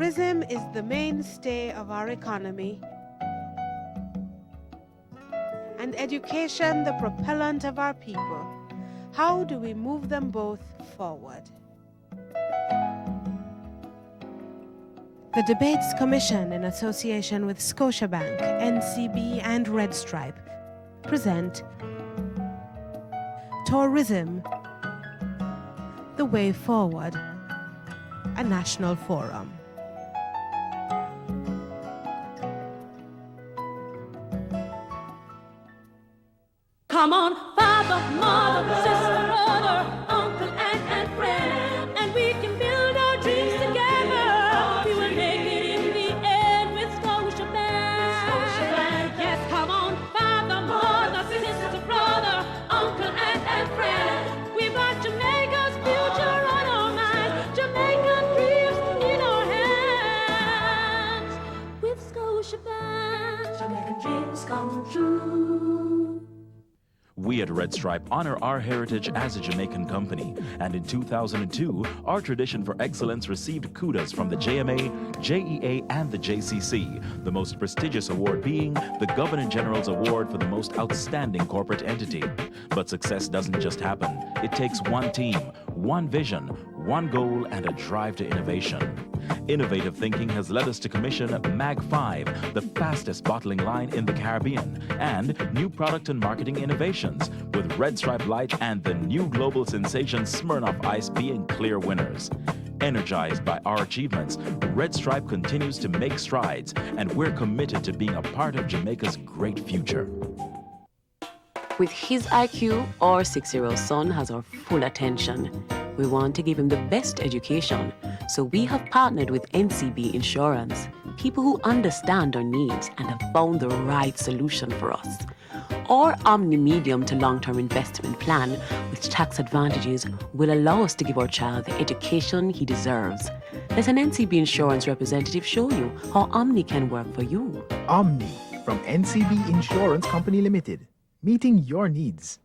Tourism is the mainstay of our economy, and education the propellant of our people. How do we move them both forward? The Debates Commission, in association with Scotiabank, NCB, and Red Stripe, present Tourism, the Way Forward, a national forum. Come on, father, mother, sister, brother, uncle, aunt, and friend, and we can build our dreams together. We will make it in the end with Scotiabank. Yes, come on, father, mother, sister, brother, uncle, aunt, and friend. We've got Jamaica's future on our minds, Jamaican dreams in our hands. With Scotiabank, Jamaican dreams come true. We at Red Stripe honor our heritage as a Jamaican company, and in 2002, our tradition for excellence received kudos from the JMA, JEA, and the JCC, the most prestigious award being the Governor General's Award for the most outstanding corporate entity. But success doesn't just happen. It takes one team, one vision, one goal, and a drive to innovation. Innovative thinking has led us to commission MAG 5, the fastest bottling line in the Caribbean, and new product and marketing innovations, with Red Stripe Light and the new global sensation Smirnoff Ice being clear winners. Energized by our achievements, Red Stripe continues to make strides, and we're committed to being a part of Jamaica's great future. With his IQ, our 6-year-old son has our full attention. We want to give him the best education, so we have partnered with NCB Insurance, people who understand our needs and have found the right solution for us. Our Omni medium to long-term investment plan with tax advantages will allow us to give our child the education he deserves. Let an NCB Insurance representative show you how Omni can work for you. Omni from NCB Insurance Company Limited, meeting your needs.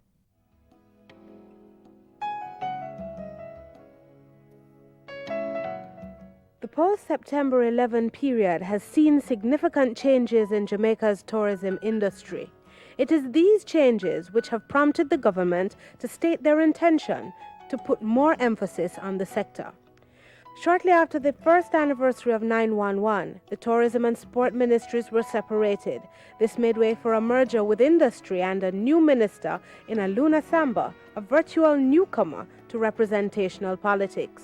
The post-September 11 period has seen significant changes in Jamaica's tourism industry. It is these changes which have prompted the government to state their intention to put more emphasis on the sector. Shortly after the first anniversary of 9/11, the Tourism and Sport Ministries were separated. This made way for a merger with industry and a new minister in Aluna Samba, a virtual newcomer to representational politics.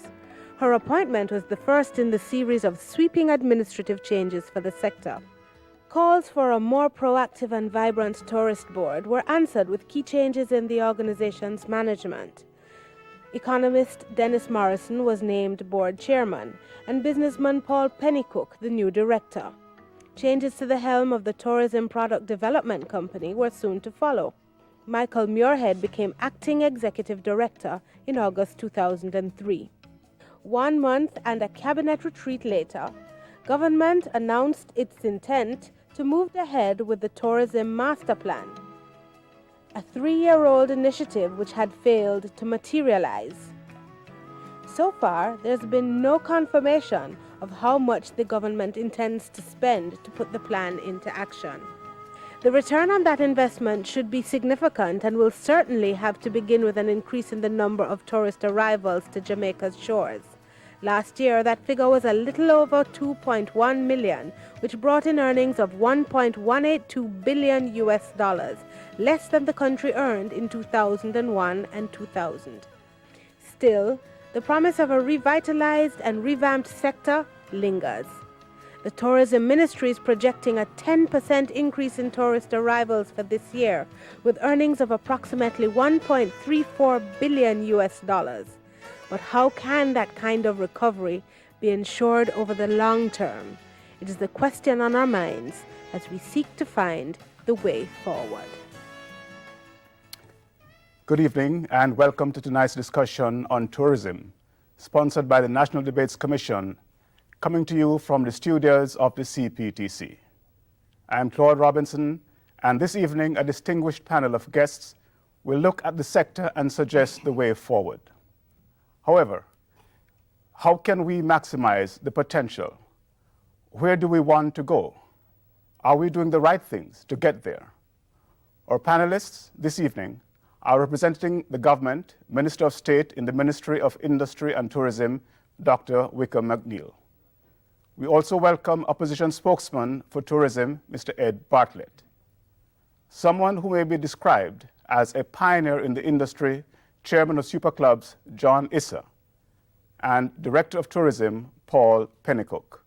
Her appointment was the first in the series of sweeping administrative changes for the sector. Calls for a more proactive and vibrant tourist board were answered with key changes in the organization's management. Economist Dennis Morrison was named board chairman, and businessman Paul Pennicook the new director. Changes to the helm of the Tourism Product Development Company were soon to follow. Michael Muirhead became acting executive director in August 2003. 1 month and a cabinet retreat later, government announced its intent to move ahead with the Tourism Master Plan, a 3-year-old initiative which had failed to materialize. So far, there's been no confirmation of how much the government intends to spend to put the plan into action. The return on that investment should be significant and will certainly have to begin with an increase in the number of tourist arrivals to Jamaica's shores. Last year, that figure was a little over 2.1 million, which brought in earnings of $1.182 billion, less than the country earned in 2001 and 2000. Still, the promise of a revitalized and revamped sector lingers. The Tourism Ministry is projecting a 10% increase in tourist arrivals for this year, with earnings of approximately $1.34 billion. But how can that kind of recovery be ensured over the long term? It is the question on our minds as we seek to find the way forward. Good evening and welcome to tonight's discussion on tourism, sponsored by the National Debates Commission, coming to you from the studios of the CPTC. I am Claude Robinson, and this evening a distinguished panel of guests will look at the sector and suggest the way forward. However, how can we maximize the potential Where do we want to go? Are we doing the right things to get there? Our panelists this evening are representing the government, Minister of State in the Ministry of Industry and Tourism, Dr. Wykeham McNeil. We also welcome opposition spokesman for tourism, Mr. Ed Bartlett. Someone who may be described as a pioneer in the industry, Chairman of Superclubs, John Issa, and Director of Tourism, Paul Pennicook.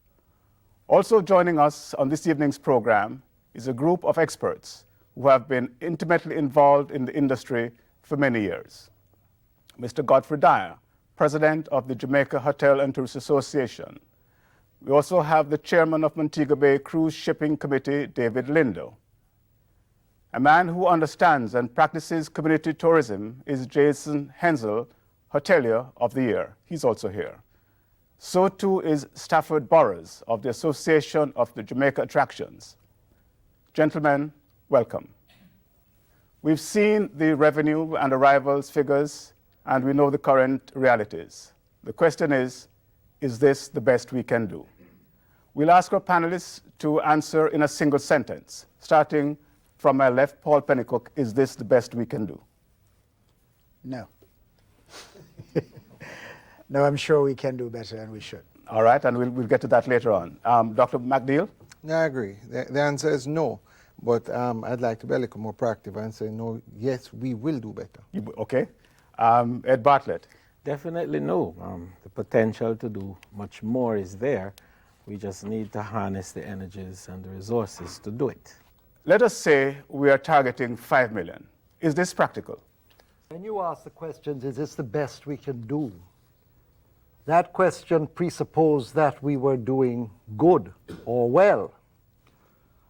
Also joining us on this evening's program is a group of experts who have been intimately involved in the industry for many years. Mr. Godfrey Dyer, President of the Jamaica Hotel and Tourist Association. We also have the Chairman of Montego Bay Cruise Shipping Committee, David Lindo. A man who understands and practices community tourism is Jason Hensel, Hotelier of the Year. He's also here. So too is Stafford Burrows of the Association of the Jamaica Attractions. Gentlemen, welcome. We've seen the revenue and arrivals figures, and we know the current realities. The question is this the best we can do? We'll ask our panelists to answer in a single sentence. Starting from my left, Paul Pennicook, is this the best we can do? No. No, I'm sure we can do better, and we should. All right, and we'll get to that later on. Dr. McNeil? No, I agree. The answer is no. But I'd like to be a little more proactive and say, no, yes, we will do better. Okay. Ed Bartlett? Definitely no. The potential to do much more is there. We just need to harness the energies and the resources to do it. Let us say we are targeting 5 million. Is this practical? When you ask the question, is this the best we can do? That question presupposed that we were doing good or well.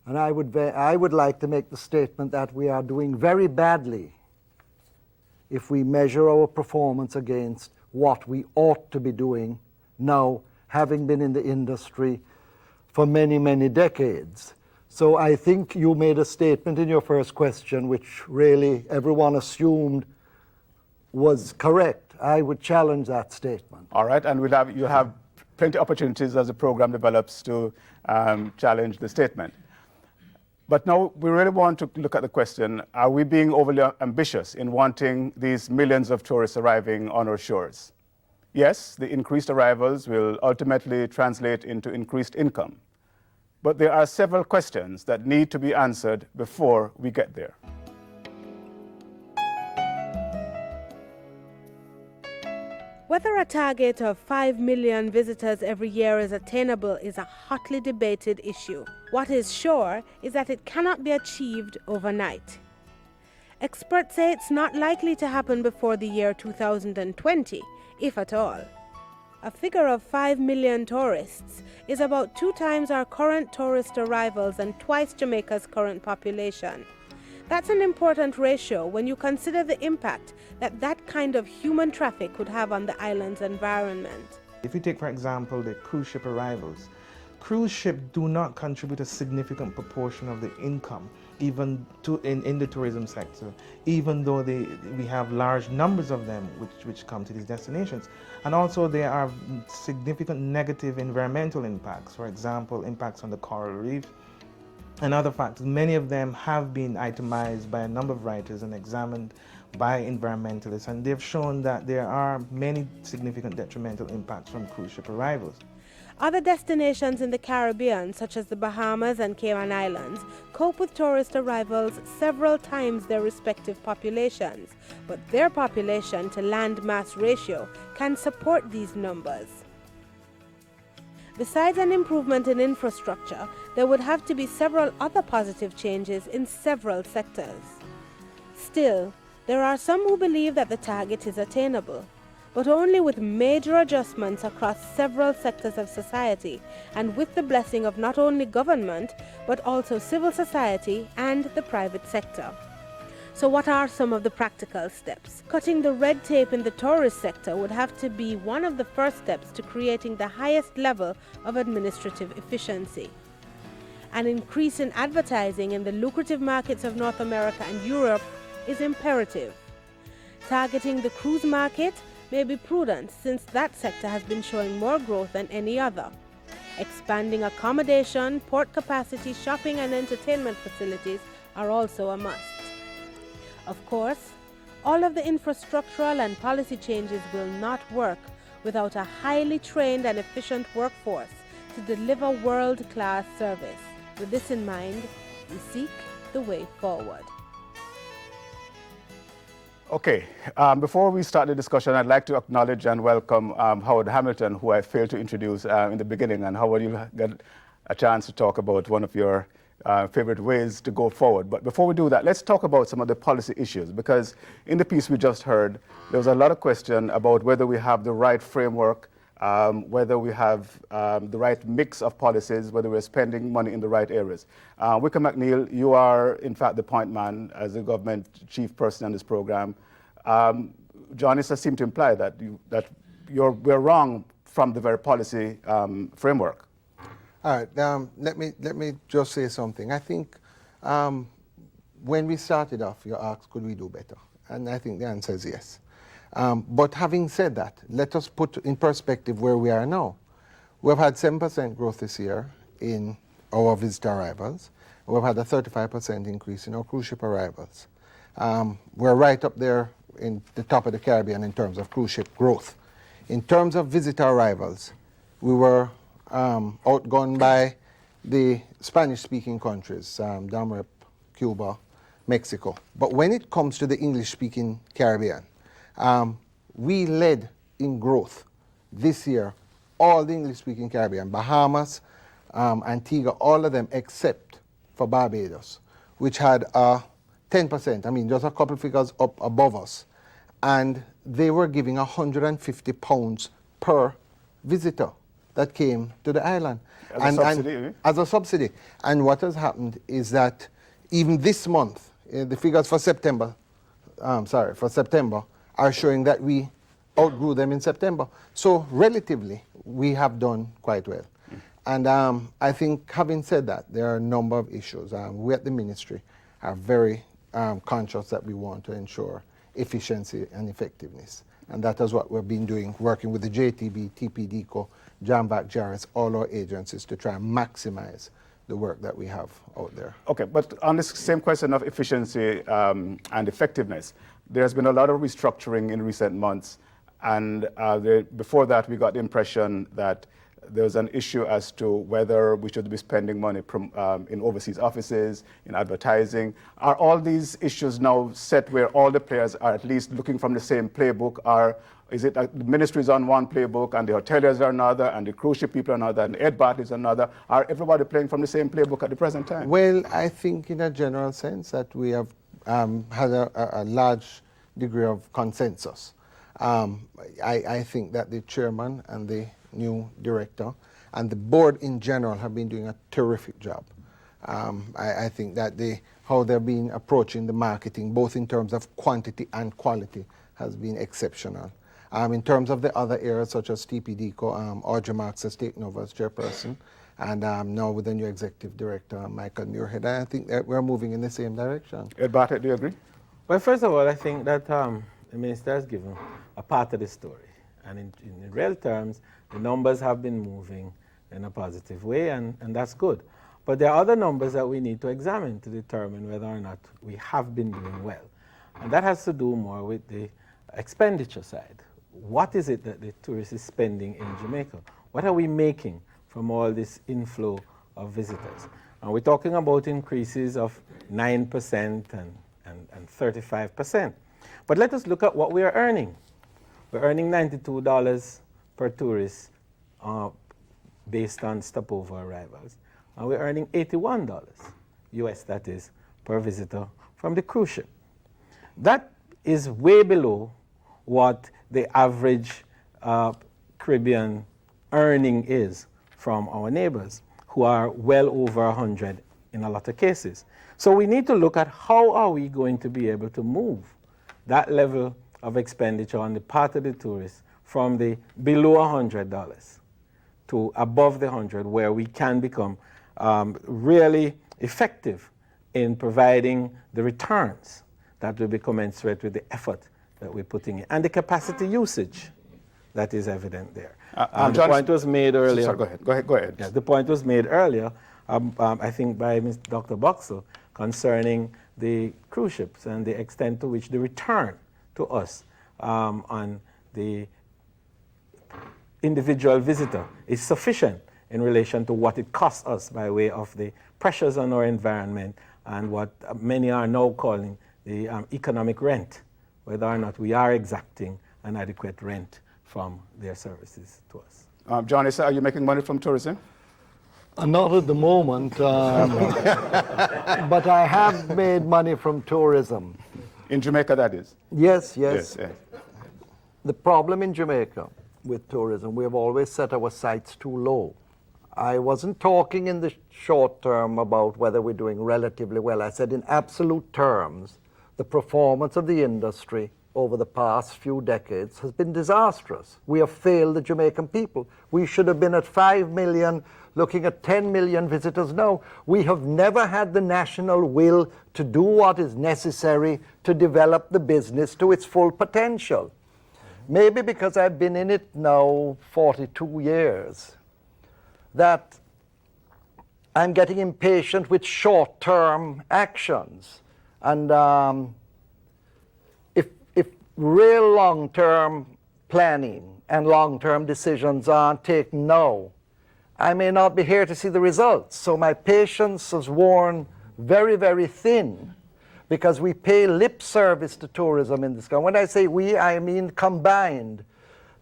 And I would like to make the statement that we are doing very badly if we measure our performance against what we ought to be doing now, having been in the industry for many, many decades. So I think you made a statement in your first question which really everyone assumed was correct. I would challenge that statement. All right, and you'll have plenty of opportunities as the program develops to challenge the statement. But now we really want to look at the question, are we being overly ambitious in wanting these millions of tourists arriving on our shores? Yes, the increased arrivals will ultimately translate into increased income. But there are several questions that need to be answered before we get there. Whether a target of 5 million visitors every year is attainable is a hotly debated issue. What is sure is that it cannot be achieved overnight. Experts say it's not likely to happen before the year 2020, if at all. A figure of 5 million tourists is about 2 times our current tourist arrivals and twice Jamaica's current population. That's an important ratio when you consider the impact that kind of human traffic could have on the island's environment. If you take, for example, the cruise ship arrivals, cruise ships do not contribute a significant proportion of the income, even in the tourism sector, even though we have large numbers of them which come to these destinations. And also there are significant negative environmental impacts, for example, impacts on the coral reef, and other factors. Many of them have been itemized by a number of writers and examined by environmentalists, and they've shown that there are many significant detrimental impacts from cruise ship arrivals. Other destinations in the Caribbean, such as the Bahamas and Cayman Islands, cope with tourist arrivals several times their respective populations, but their population to land mass ratio can support these numbers. Besides an improvement in infrastructure, there would have to be several other positive changes in several sectors. Still, there are some who believe that the target is attainable, but only with major adjustments across several sectors of society and with the blessing of not only government, but also civil society and the private sector. So what are some of the practical steps? Cutting the red tape in the tourist sector would have to be one of the first steps to creating the highest level of administrative efficiency. An increase in advertising in the lucrative markets of North America and Europe is imperative. Targeting the cruise market may be prudent since that sector has been showing more growth than any other. Expanding accommodation, port capacity, shopping and entertainment facilities are also a must. Of course, all of the infrastructural and policy changes will not work without a highly trained and efficient workforce to deliver world-class service. With this in mind, we seek the way forward. Okay, before we start the discussion, I'd like to acknowledge and welcome Howard Hamilton, who I failed to introduce in the beginning. And Howard, you'll get a chance to talk about one of your favorite ways to go forward. But before we do that, let's talk about some of the policy issues, because in the piece we just heard, there was a lot of question about whether we have the right framework, whether we have the right mix of policies, whether we're spending money in the right areas. Wykeham McNeil, you are in fact the point man as the government chief person on this program. John Issa seemed to imply that we're wrong from the very policy framework. All right, let me just say something. I think when we started off, you asked, could we do better? And I think the answer is yes. But having said that, let us put in perspective where we are now. We've had 7% growth this year in our visitor arrivals. We've had a 35% increase in our cruise ship arrivals. We're right up there in the top of the Caribbean in terms of cruise ship growth. In terms of visitor arrivals, we were outgone by the Spanish-speaking countries, Domrep, Cuba, Mexico. But when it comes to the English-speaking Caribbean, we led in growth this year, all the English-speaking Caribbean, Bahamas, Antigua, all of them except for Barbados, which had 10%, I mean, just a couple of figures up above us. And they were giving £150 per visitor that came to the island. As a subsidy? As a subsidy. And what has happened is that even this month, the figures for September, are showing that we outgrew them in September. So relatively, we have done quite well. And I think having said that, there are a number of issues. We at the ministry are very conscious that we want to ensure efficiency and effectiveness. And that is what we've been doing, working with the JTB, TPDCO, JAMVAC, JARIS, all our agencies to try and maximize the work that we have out there. Okay, but on this same question of efficiency and effectiveness, there has been a lot of restructuring in recent months. And before that, we got the impression that there was an issue as to whether we should be spending money in overseas offices, in advertising. Are all these issues now set where all the players are at least looking from the same playbook? Is it the ministry is on one playbook and the hoteliers are another and the cruise ship people are another and Ed Bartlett is another? Are everybody playing from the same playbook at the present time? Well, I think in a general sense that we have had a large degree of consensus. I think that the chairman and the new director and the board in general have been doing a terrific job. I think that how they've been approaching the marketing, both in terms of quantity and quality, has been exceptional. In terms of the other areas such as TPDCO, Audrey Marks has taken over as chairperson, and now with the new executive director, Michael Muirhead, I think that we're moving in the same direction. Ed Bartlett, do you agree? Well, first of all, I think that the minister has given a part of the story. And in real terms, the numbers have been moving in a positive way, and that's good. But there are other numbers that we need to examine to determine whether or not we have been doing well. And that has to do more with the expenditure side. What is it that the tourist is spending in Jamaica? What are we making from all this inflow of visitors? And we're talking about increases of 9% and 35%. But let us look at what we are earning. We're earning $92 per tourist based on stopover arrivals. And we're earning $81, US that is, per visitor from the cruise ship. That is way below what the average Caribbean earning is from our neighbors, who are well over 100 in a lot of cases. So we need to look at how are we going to be able to move that level of expenditure on the part of the tourists from the below $100 to above the 100, where we can become really effective in providing the returns that will be commensurate with the effort that we're putting in, and the capacity usage that is evident there. John, the point was made earlier. Sorry, go ahead. Yeah, the point was made earlier, I think by Dr. Boxall, concerning the cruise ships and the extent to which the return to us on the individual visitor is sufficient in relation to what it costs us by way of the pressures on our environment and what many are now calling the economic rent, whether or not we are exacting an adequate rent from their services to us. John, Issa, are you making money from tourism? Not at the moment, but I have made money from tourism. In Jamaica, that is? Yes. Yes. The problem in Jamaica with tourism, we have always set our sights too low. I wasn't talking in the short term about whether we're doing relatively well. I said in absolute terms, the performance of the industry over the past few decades has been disastrous. We have failed the Jamaican people. We should have been at 5 million, looking at 10 million visitors now. We have never had the national will to do what is necessary to develop the business to its full potential. Maybe because I've been in it now 42 years, that I'm getting impatient with short-term actions. And if real long-term planning and long-term decisions aren't taken now, I may not be here to see the results. So my patience has worn very, very thin, because we pay lip service to tourism in this country. When I say we, I mean combined.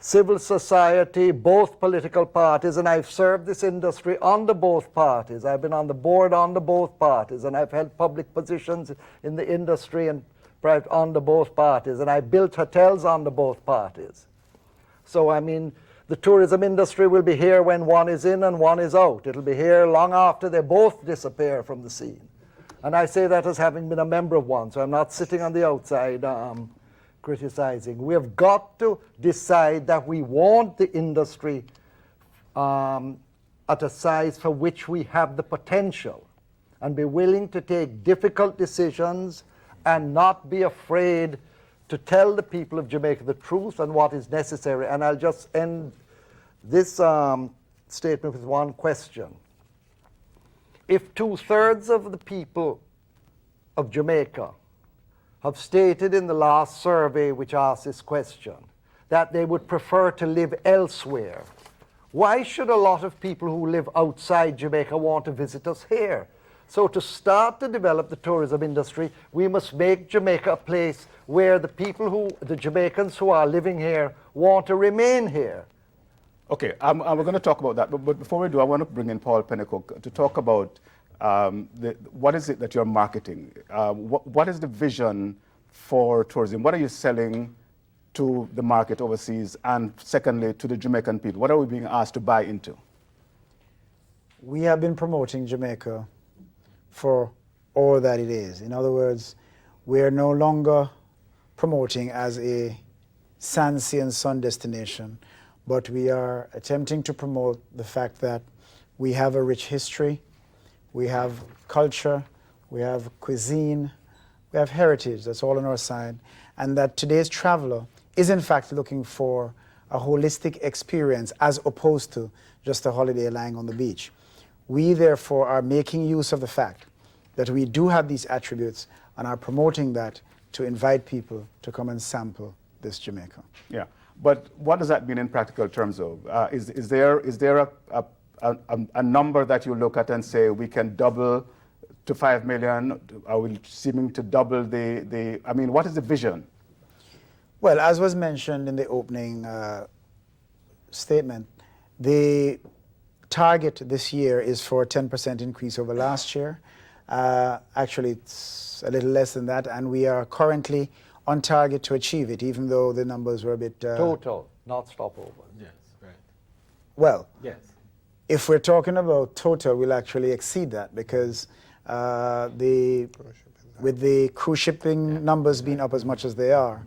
Civil society, both political parties, and I've served this industry under both parties. I've been on the board under both parties, and I've held public positions in the industry and private under both parties, and I built hotels under both parties. So, I mean, the tourism industry will be here when one is in and one is out. It'll be here long after they both disappear from the scene. And I say that as having been a member of one, so I'm not sitting on the outside criticizing. We have got to decide that we want the industry at a size for which we have the potential, and be willing to take difficult decisions and not be afraid to tell the people of Jamaica the truth and what is necessary. And I'll just end this statement with one question. If 2/3 of the people of Jamaica have stated in the last survey which asked this question that they would prefer to live elsewhere, why should a lot of people who live outside Jamaica want to visit us here? So to start to develop the tourism industry, we must make Jamaica a place where the Jamaicans who are living here want to remain here. Okay, we're going to talk about that, but before we do, I want to bring in Paul Pennicook to talk about what is it that you're marketing? What is the vision for tourism? What are you selling to the market overseas, and secondly, to the Jamaican people? What are we being asked to buy into? We have been promoting Jamaica for all that it is. In other words, we're no longer promoting as a sand, sea, and sun destination, but we are attempting to promote the fact that we have a rich history, we have culture, we have cuisine, we have heritage, that's all on our side, and that today's traveler is in fact looking for a holistic experience as opposed to just a holiday lying on the beach. We therefore are making use of the fact that we do have these attributes and are promoting that to invite people to come and sample this Jamaica. Yeah, but what does that mean in practical terms of? Is there a number that you look at and say we can double to 5 million? Are we seeming to double I mean, what is the vision? Well, as was mentioned in the opening statement, the target this year is for a 10% increase over last year. Actually, it's a little less than that, and we are currently on target to achieve it, even though the numbers were a bit... Total, not stopover. Yes, right. Well, yes. If we're talking about total, we'll actually exceed that, because with the cruise shipping numbers being up as much as they are,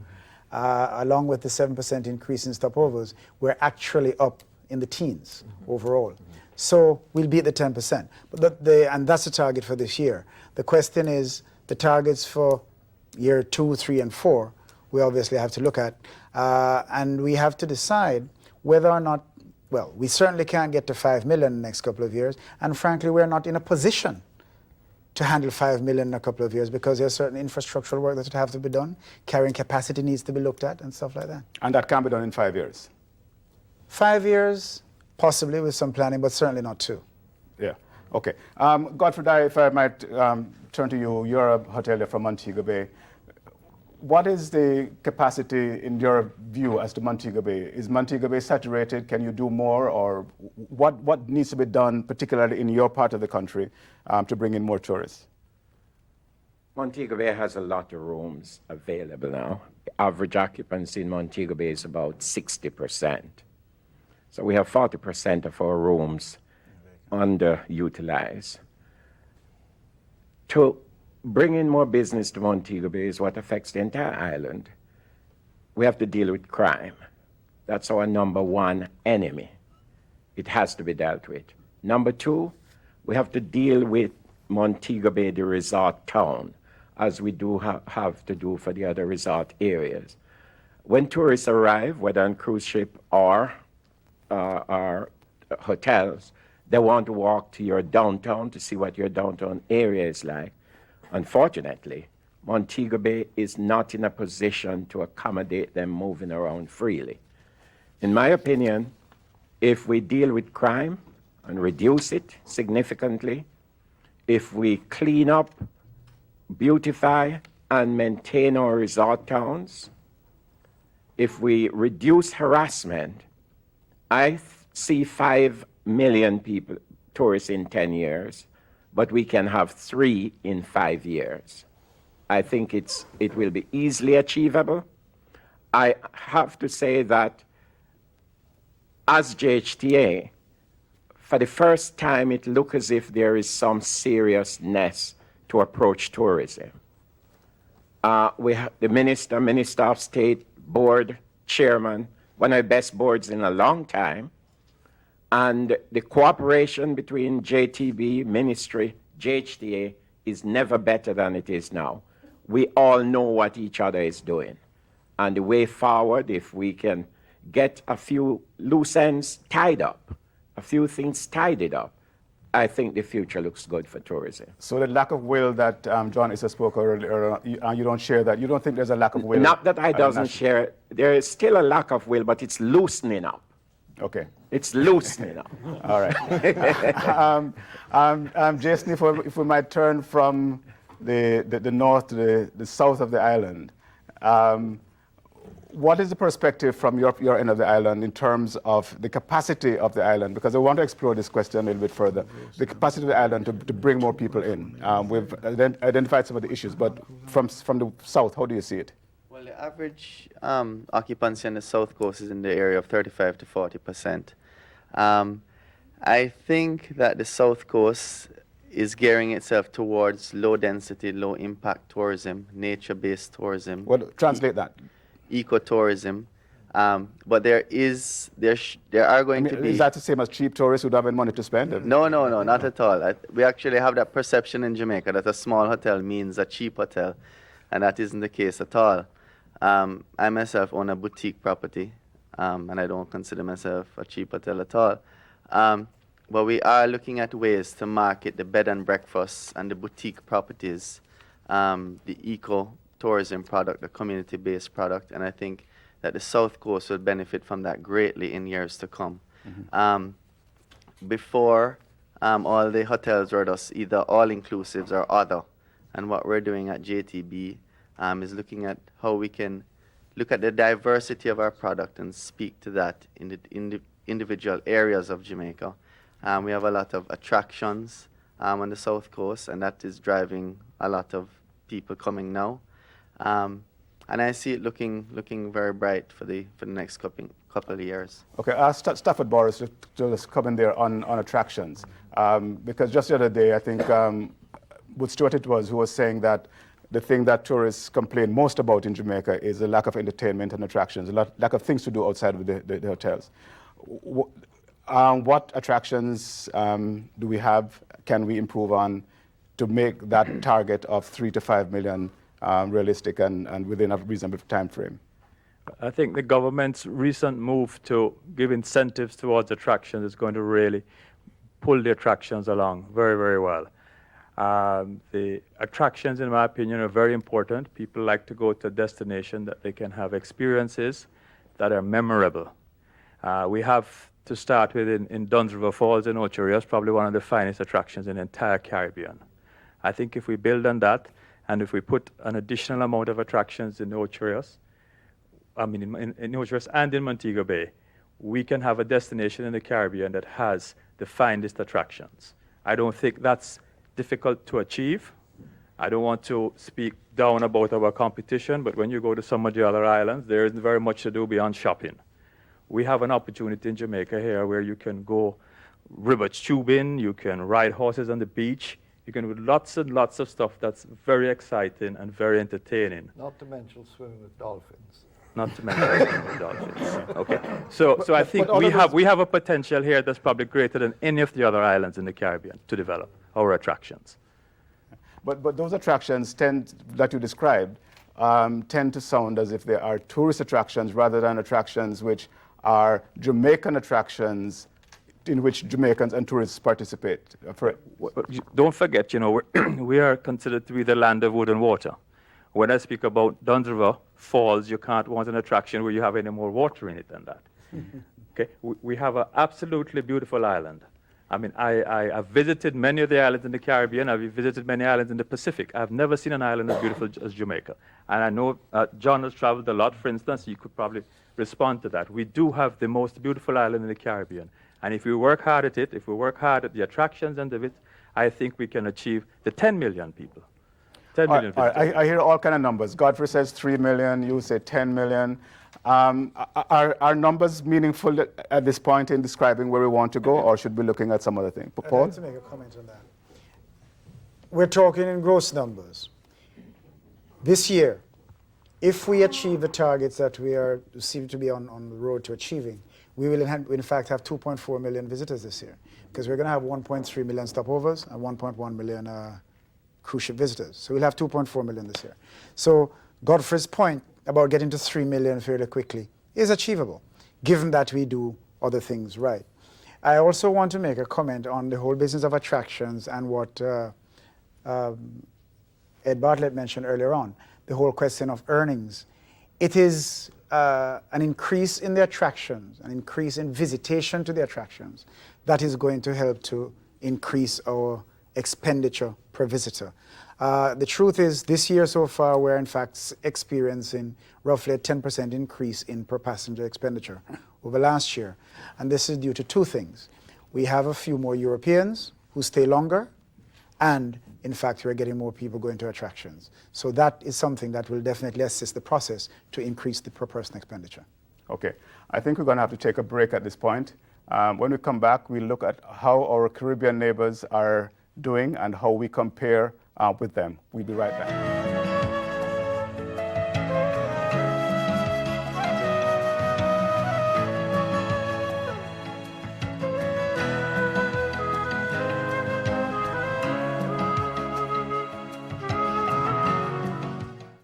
along with the 7% increase in stopovers, we're actually up in the teens overall. So we'll be at the 10%. But and that's the target for this year. The question is the targets for year 2, 3, and 4. we obviously have to look at. And we have to decide whether or not, well, we certainly can't get to 5 million in the next couple of years. And frankly, we're not in a position to handle 5 million in a couple of years because there's certain infrastructural work that would have to be done. Carrying capacity needs to be looked at and stuff like that. And that can be done in 5 years? 5 years, possibly with some planning, but certainly not 2. Yeah, okay. Godfrey, if I might turn to you, you're a hotelier from Montego Bay. What is the capacity in your view as to Montego Bay? Is Montego Bay saturated? Can you do more? Or what needs to be done, particularly in your part of the country, to bring in more tourists? Montego Bay has a lot of rooms available now. Average occupancy in Montego Bay is about 60%. So we have 40% of our rooms underutilized. To bring in more business to Montego Bay is what affects the entire island. We have to deal with crime. That's our number one enemy. It has to be dealt with. Number two, we have to deal with Montego Bay, the resort town, as we do have to do for the other resort areas. When tourists arrive, whether on cruise ship or hotels, they want to walk to your downtown to see what your downtown area is like. Unfortunately, Montego Bay is not in a position to accommodate them moving around freely. In my opinion, if we deal with crime and reduce it significantly, if we clean up, beautify, and maintain our resort towns, if we reduce harassment, I see 5 million people, tourists in 10 years, but we can have 3 in 5 years. I think it will be easily achievable. I have to say that as JHTA, for the first time, it looks as if there is some seriousness to approach tourism. We have the Minister of State, board, chairman, one of the best boards in a long time, and the cooperation between JTB, ministry, JHTA is never better than it is now. We all know what each other is doing. And the way forward, if we can get a few loose ends tied up, a few things tidied up, I think the future looks good for tourism. So the lack of will that John Issa spoke earlier, you don't share that? You don't think there's a lack of will? Not that I doesn't share. There is still a lack of will, but it's loosening up. Okay. It's loosening up. All right. Jason, if we might turn from the north to the south of the island, what is the perspective from your end of the island in terms of the capacity of the island? Because I want to explore this question a little bit further. The capacity of the island to bring more people in. We've identified some of the issues, but from the south, how do you see it? Well, the average occupancy on the south coast is in the area of 35 to 40%. I think that the south coast is gearing itself towards low density, low impact tourism, nature-based tourism. Well, translate that. Ecotourism. But there are going to be... Is that the same as cheap tourists who don't have money to spend? No, not at all. We actually have that perception in Jamaica that a small hotel means a cheap hotel, and that isn't the case at all. I myself own a boutique property, and I don't consider myself a cheap hotel at all. But we are looking at ways to market the bed and breakfasts and the boutique properties, the eco-tourism product, the community-based product, and I think that the South Coast will benefit from that greatly in years to come. Mm-hmm. Before, all the hotels were just either all-inclusives or other, and what we're doing at JTB is looking at how we can look at the diversity of our product and speak to that in the individual areas of Jamaica. We have a lot of attractions on the South Coast, and that is driving a lot of people coming now. And I see it looking very bright for the next couple of years. Okay, Stafford Boris, just come in there on attractions. Because just the other day, I think, with Stuart it was, who was saying that the thing that tourists complain most about in Jamaica is the lack of entertainment and attractions, a lack of things to do outside of the hotels. What attractions do we have, can we improve on to make that target of 3 to 5 million realistic and within a reasonable time frame? I think the government's recent move to give incentives towards attractions is going to really pull the attractions along very, very well. The attractions, in my opinion, are very important. People like to go to a destination that they can have experiences that are memorable. We have to start with in Duns River Falls in Ocho Rios, probably one of the finest attractions in the entire Caribbean. I think if we build on that, and if we put an additional amount of attractions in Ocho Rios, in Ocho Rios and in Montego Bay, we can have a destination in the Caribbean that has the finest attractions. I don't think that's difficult to achieve. I don't want to speak down about our competition, but when you go to some of the other islands, there isn't very much to do beyond shopping. We have an opportunity in Jamaica here where you can go river tubing, you can ride horses on the beach, you can do lots and lots of stuff that's very exciting and very entertaining. Not to mention swimming with dolphins. Not to mention swimming with dolphins. Okay, so I think we have a potential here that's probably greater than any of the other islands in the Caribbean to develop our attractions. But those attractions that you described tend to sound as if they are tourist attractions rather than attractions which are Jamaican attractions in which Jamaicans and tourists participate. Don't forget, we are considered to be the land of wood and water. When I speak about Duns River Falls, you can't want an attraction where you have any more water in it than that. Okay, we have an absolutely beautiful island. I mean, I've visited many of the islands in the Caribbean. I've visited many islands in the Pacific. I've never seen an island as beautiful as Jamaica. And I know John has traveled a lot, for instance. You could probably respond to that. We do have the most beautiful island in the Caribbean. And if we work hard at it, if we work hard at the attractions and of it, I think we can achieve the 10 million people. 10 million people. I hear all kind of numbers. Godfrey says 3 million, you say 10 million. Are numbers meaningful at this point in describing where we want to go, or should we be looking at some other thing? Paul? I'd like to make a comment on that. We're talking in gross numbers. This year, if we achieve the targets that we seem to be on the road to achieving, we will in fact have 2.4 million visitors this year, because we're going to have 1.3 million stopovers and 1.1 million cruise ship visitors. So we'll have 2.4 million this year. So Godfrey's point about getting to 3 million fairly quickly is achievable, given that we do other things right. I also want to make a comment on the whole business of attractions and what Ed Bartlett mentioned earlier on, the whole question of earnings. It is an increase in the attractions, an increase in visitation to the attractions that is going to help to increase our expenditure per visitor. The truth is, this year so far, we're in fact experiencing roughly a 10% increase in per passenger expenditure over last year. And this is due to two things. We have a few more Europeans who stay longer, and in fact, we're getting more people going to attractions. So that is something that will definitely assist the process to increase the per person expenditure. Okay, I think we're going to have to take a break at this point. When we come back, we'll look at how our Caribbean neighbors are doing and how we compare with them. We'll be right back.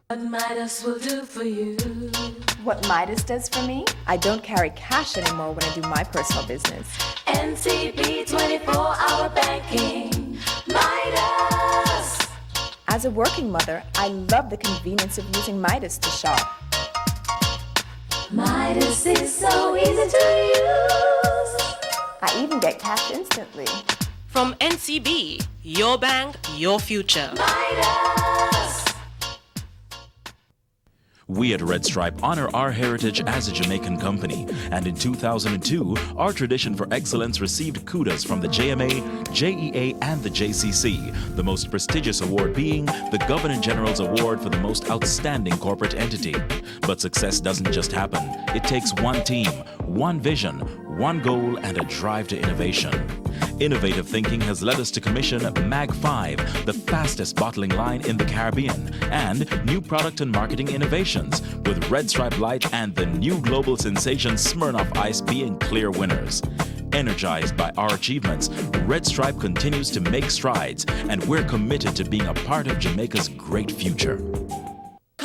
What Midas will do for you. What Midas does for me? I don't carry cash anymore when I do my personal business. NCB 24-hour banking. Midas. As a working mother, I love the convenience of using Midas to shop. Midas is so easy to use. I even get cash instantly. From NCB, your bank, your future. Midas. We at Red Stripe honor our heritage as a Jamaican company, and in 2002, our tradition for excellence received kudos from the JMA, JEA, and the JCC, the most prestigious award being the Governor General's Award for the most outstanding corporate entity. But success doesn't just happen. It takes one team, one vision, one goal, and a drive to innovation. Innovative thinking has led us to commission MAG 5, the fastest bottling line in the Caribbean, and new product and marketing innovations, with Red Stripe Light and the new global sensation Smirnoff Ice being clear winners. Energized by our achievements, Red Stripe continues to make strides, and we're committed to being a part of Jamaica's great future.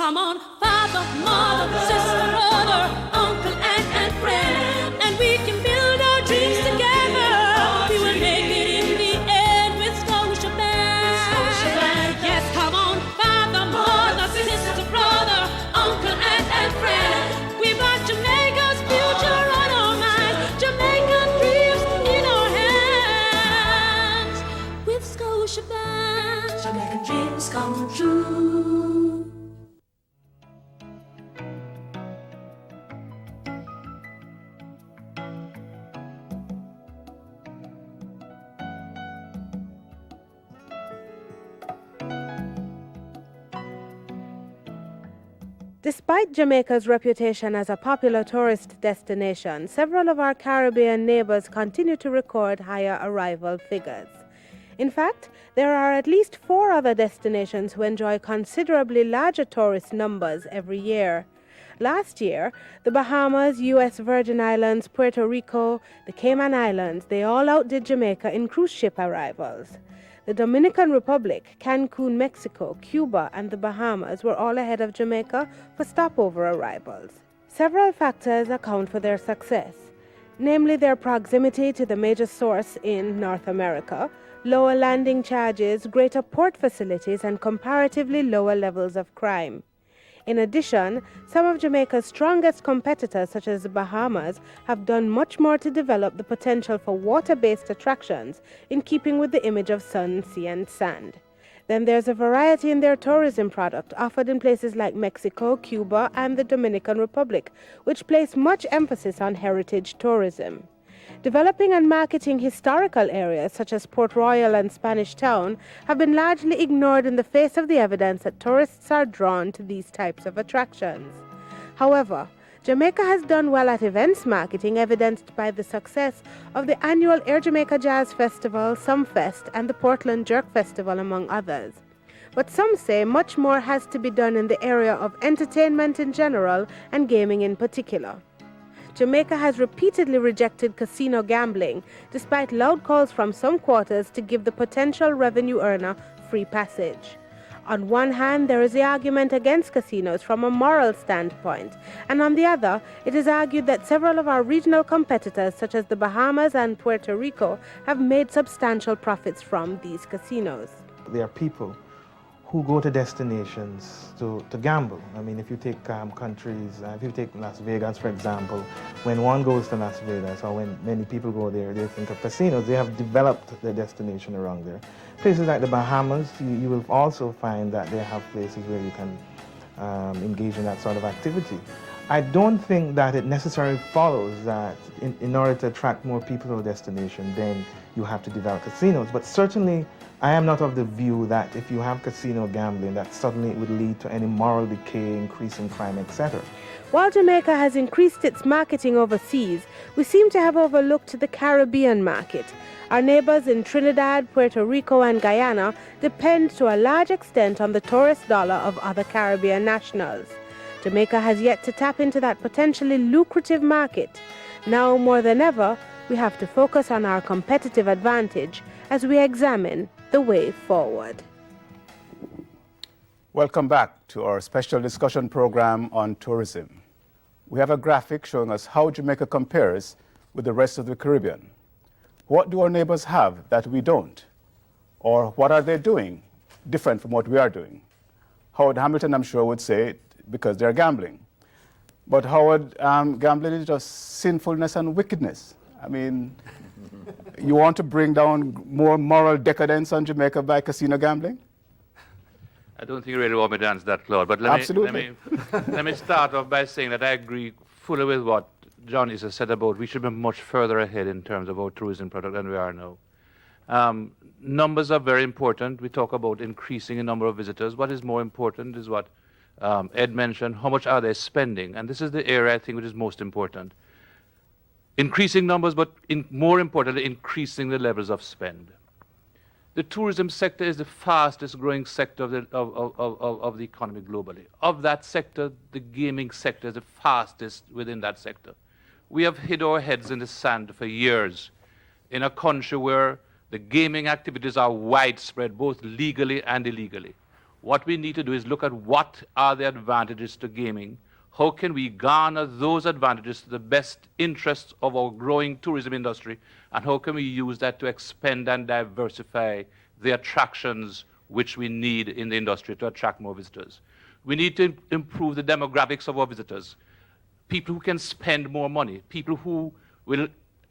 come on, father, mother, sister, brother, uncle, aunt, and friend, and we can build our dreams together. We will make it in the end with Scotiabank. Yes, come on, father, mother, sister, brother, uncle, aunt, and friend. We've got Jamaica's future on our minds, Jamaican dreams in our hands. With Scotiabank, Jamaican dreams come true. Despite Jamaica's reputation as a popular tourist destination, several of our Caribbean neighbors continue to record higher arrival figures. In fact, there are at least 4 other destinations who enjoy considerably larger tourist numbers every year. Last year, the Bahamas, U.S. Virgin Islands, Puerto Rico, the Cayman Islands, they all outdid Jamaica in cruise ship arrivals. The Dominican Republic, Cancun, Mexico, Cuba, and the Bahamas were all ahead of Jamaica for stopover arrivals. Several factors account for their success, namely their proximity to the major source in North America, lower landing charges, greater port facilities, and comparatively lower levels of crime. In addition, some of Jamaica's strongest competitors, such as the Bahamas, have done much more to develop the potential for water-based attractions in keeping with the image of sun, sea, and sand. Then there's a variety in their tourism product offered in places like Mexico, Cuba, and the Dominican Republic, which place much emphasis on heritage tourism. Developing and marketing historical areas such as Port Royal and Spanish Town have been largely ignored in the face of the evidence that tourists are drawn to these types of attractions. However, Jamaica has done well at events marketing, evidenced by the success of the annual Air Jamaica Jazz Festival, Sumfest, and the Portland Jerk Festival, among others. But some say much more has to be done in the area of entertainment in general and gaming in particular. Jamaica has repeatedly rejected casino gambling, despite loud calls from some quarters to give the potential revenue earner free passage. On one hand, there is the argument against casinos from a moral standpoint, and on the other, it is argued that several of our regional competitors, such as the Bahamas and Puerto Rico, have made substantial profits from these casinos. There are people who go to destinations to gamble. I mean, if you take countries, if you take Las Vegas, for example, when one goes to Las Vegas, or when many people go there, they think of casinos. They have developed their destination around there. Places like the Bahamas, you will also find that they have places where you can engage in that sort of activity. I don't think that it necessarily follows that in order to attract more people to a destination, then you have to develop casinos. But certainly, I am not of the view that if you have casino gambling, that suddenly it would lead to any moral decay, increase in crime, etc. While Jamaica has increased its marketing overseas, we seem to have overlooked the Caribbean market. Our neighbors in Trinidad, Puerto Rico, and Guyana depend to a large extent on the tourist dollar of other Caribbean nationals. Jamaica has yet to tap into that potentially lucrative market. Now more than ever, we have to focus on our competitive advantage as we examine the way forward. Welcome back to our special discussion program on tourism. We have a graphic showing us how Jamaica compares with the rest of the Caribbean. What do our neighbors have that we don't? Or what are they doing different from what we are doing? Howard Hamilton, I'm sure, would say because they're gambling. But Howard, gambling is just sinfulness and wickedness. I mean, you want to bring down more moral decadence on Jamaica by casino gambling? I don't think you really want me to answer that, Claude, but let me start off by saying that I agree fully with what John Issa said about we should be much further ahead in terms of our tourism product than we are now. Numbers are very important. We talk about increasing the number of visitors. What is more important is what Ed mentioned, how much are they spending? And this is the area I think which is most important. Increasing numbers, but more importantly, increasing the levels of spend. The tourism sector is the fastest growing sector of the economy globally. Of that sector, the gaming sector is the fastest within that sector. We have hid our heads in the sand for years in a country where the gaming activities are widespread, both legally and illegally. What we need to do is look at what are the advantages to gaming. How can we garner those advantages to the best interests of our growing tourism industry? And how can we use that to expand and diversify the attractions which we need in the industry to attract more visitors? We need to improve the demographics of our visitors. People who can spend more money, people who will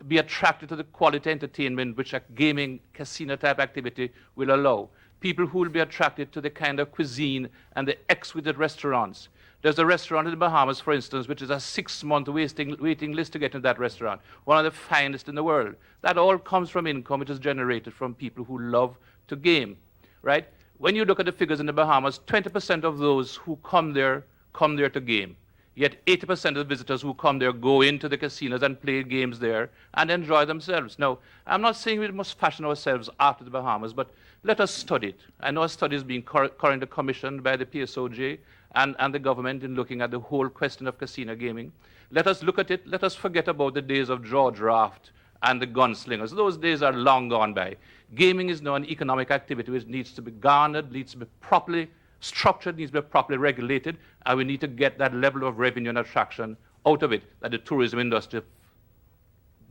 be attracted to the quality entertainment which a gaming casino type activity will allow. People who will be attracted to the kind of cuisine and the exquisite restaurants. There's a restaurant in the Bahamas, for instance, which is a 6-month waiting list to get into that restaurant, one of the finest in the world. That all comes from income which is generated from people who love to game, right? When you look at the figures in the Bahamas, 20% of those who come there to game. Yet 80% of the visitors who come there go into the casinos and play games there and enjoy themselves. Now, I'm not saying we must fashion ourselves after the Bahamas, but let us study it. I know a study is being currently commissioned by the PSOJ and the government in looking at the whole question of casino gaming. Let us look at it. Let us forget about the days of draw draft and the gunslingers. Those days are long gone by. Gaming is now an economic activity which needs to be garnered, needs to be properly structured, needs to be properly regulated, and we need to get that level of revenue and attraction out of it that the tourism industry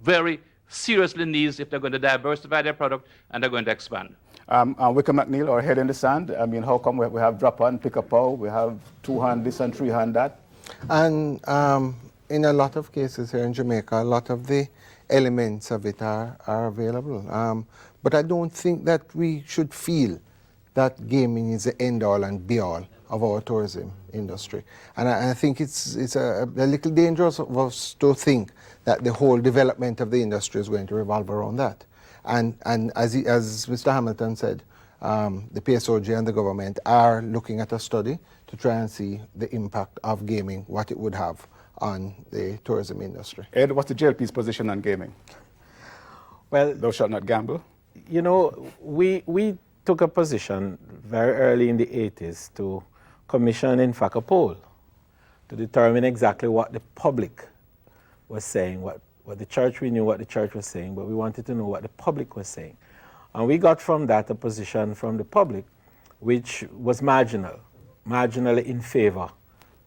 very seriously needs if they're going to diversify their product and they're going to expand. Wykeham McNeil, our head in the sand. I mean, how come we have drop on, pick up out, we have 2-hand this and 3-hand that? And in a lot of cases here in Jamaica, a lot of the elements of it are available. But I don't think that we should feel that gaming is the end-all and be-all of our tourism industry. And I think it's a little dangerous of us to think that the whole development of the industry is going to revolve around that. And as Mr. Hamilton said, the PSOJ and the government are looking at a study to try and see the impact of gaming, what it would have on the tourism industry. Ed, what's the JLP's position on gaming? Well, thou shalt not gamble. You know, we took a position very early in the 80s to commission, in fact, a poll to determine exactly what the public was saying, what the church, we knew what the church was saying, but we wanted to know what the public was saying. And we got from that a position from the public which was marginally in favor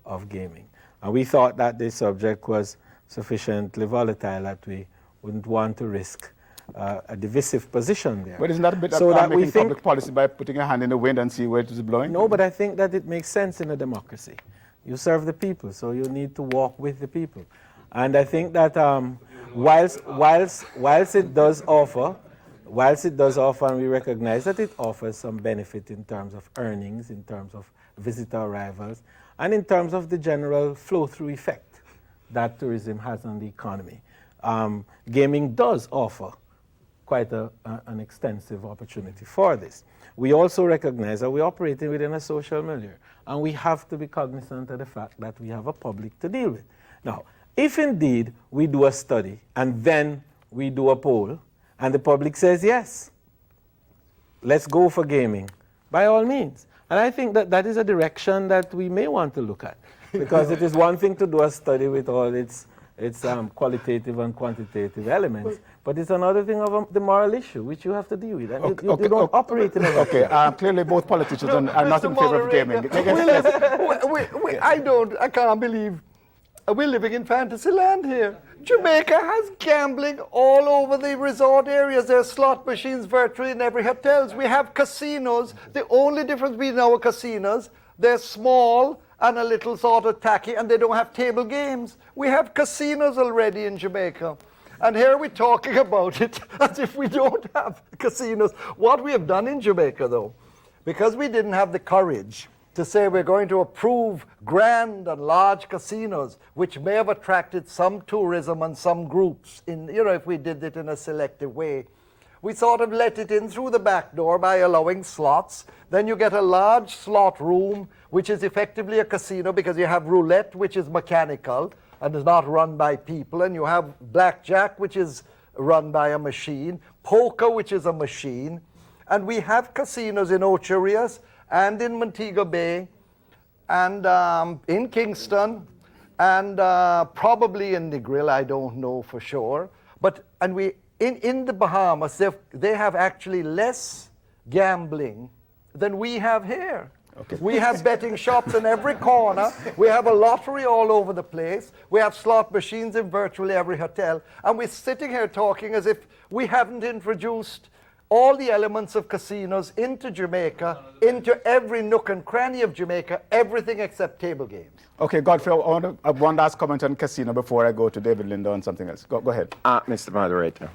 of gaming. And we thought that the subject was sufficiently volatile that we wouldn't want to risk a divisive position there. But isn't that a bit so that making public policy by putting a hand in the wind and see where it is blowing? No, but I think that it makes sense in a democracy. You serve the people, so you need to walk with the people. And I think that whilst it does offer, and we recognize that it offers some benefit in terms of earnings, in terms of visitor arrivals, and in terms of the general flow-through effect that tourism has on the economy. Gaming does offer quite an extensive opportunity for this. We also recognize that we're operating within a social milieu, and we have to be cognizant of the fact that we have a public to deal with. Now, if indeed we do a study and then we do a poll, and the public says yes, let's go for gaming, by all means. And I think that that is a direction that we may want to look at, because it is one thing to do a study with all its qualitative and quantitative elements, but it's another thing of the moral issue, which you have to deal with. And you don't operate in a Okay, clearly both politicians are not in favor of gaming. I can't believe we're living in fantasy land here. Jamaica has gambling all over the resort areas. There are slot machines virtually in every hotel. We have casinos. The only difference between our casinos, they're small and a little sort of tacky, and they don't have table games. We have casinos already in Jamaica. And here we're talking about it as if we don't have casinos. What we have done in Jamaica, though, because we didn't have the courage to say we're going to approve grand and large casinos, which may have attracted some tourism and some groups, if we did it in a selective way. We sort of let it in through the back door by allowing slots. Then you get a large slot room, which is effectively a casino because you have roulette, which is mechanical and is not run by people, and you have blackjack, which is run by a machine, poker, which is a machine, and we have casinos in Ocho Rios and in Montego Bay and in Kingston and probably in Negril, I don't know for sure. In the Bahamas, they have actually less gambling than we have here. Okay. We have betting shops in every corner. We have a lottery all over the place. We have slot machines in virtually every hotel. And we're sitting here talking as if we haven't introduced all the elements of casinos into Jamaica, into every nook and cranny of Jamaica, everything except table games. Okay, Godfrey, I want to have one last comment on casino before I go to David Linder on something else. Go ahead. Mr. Moderator,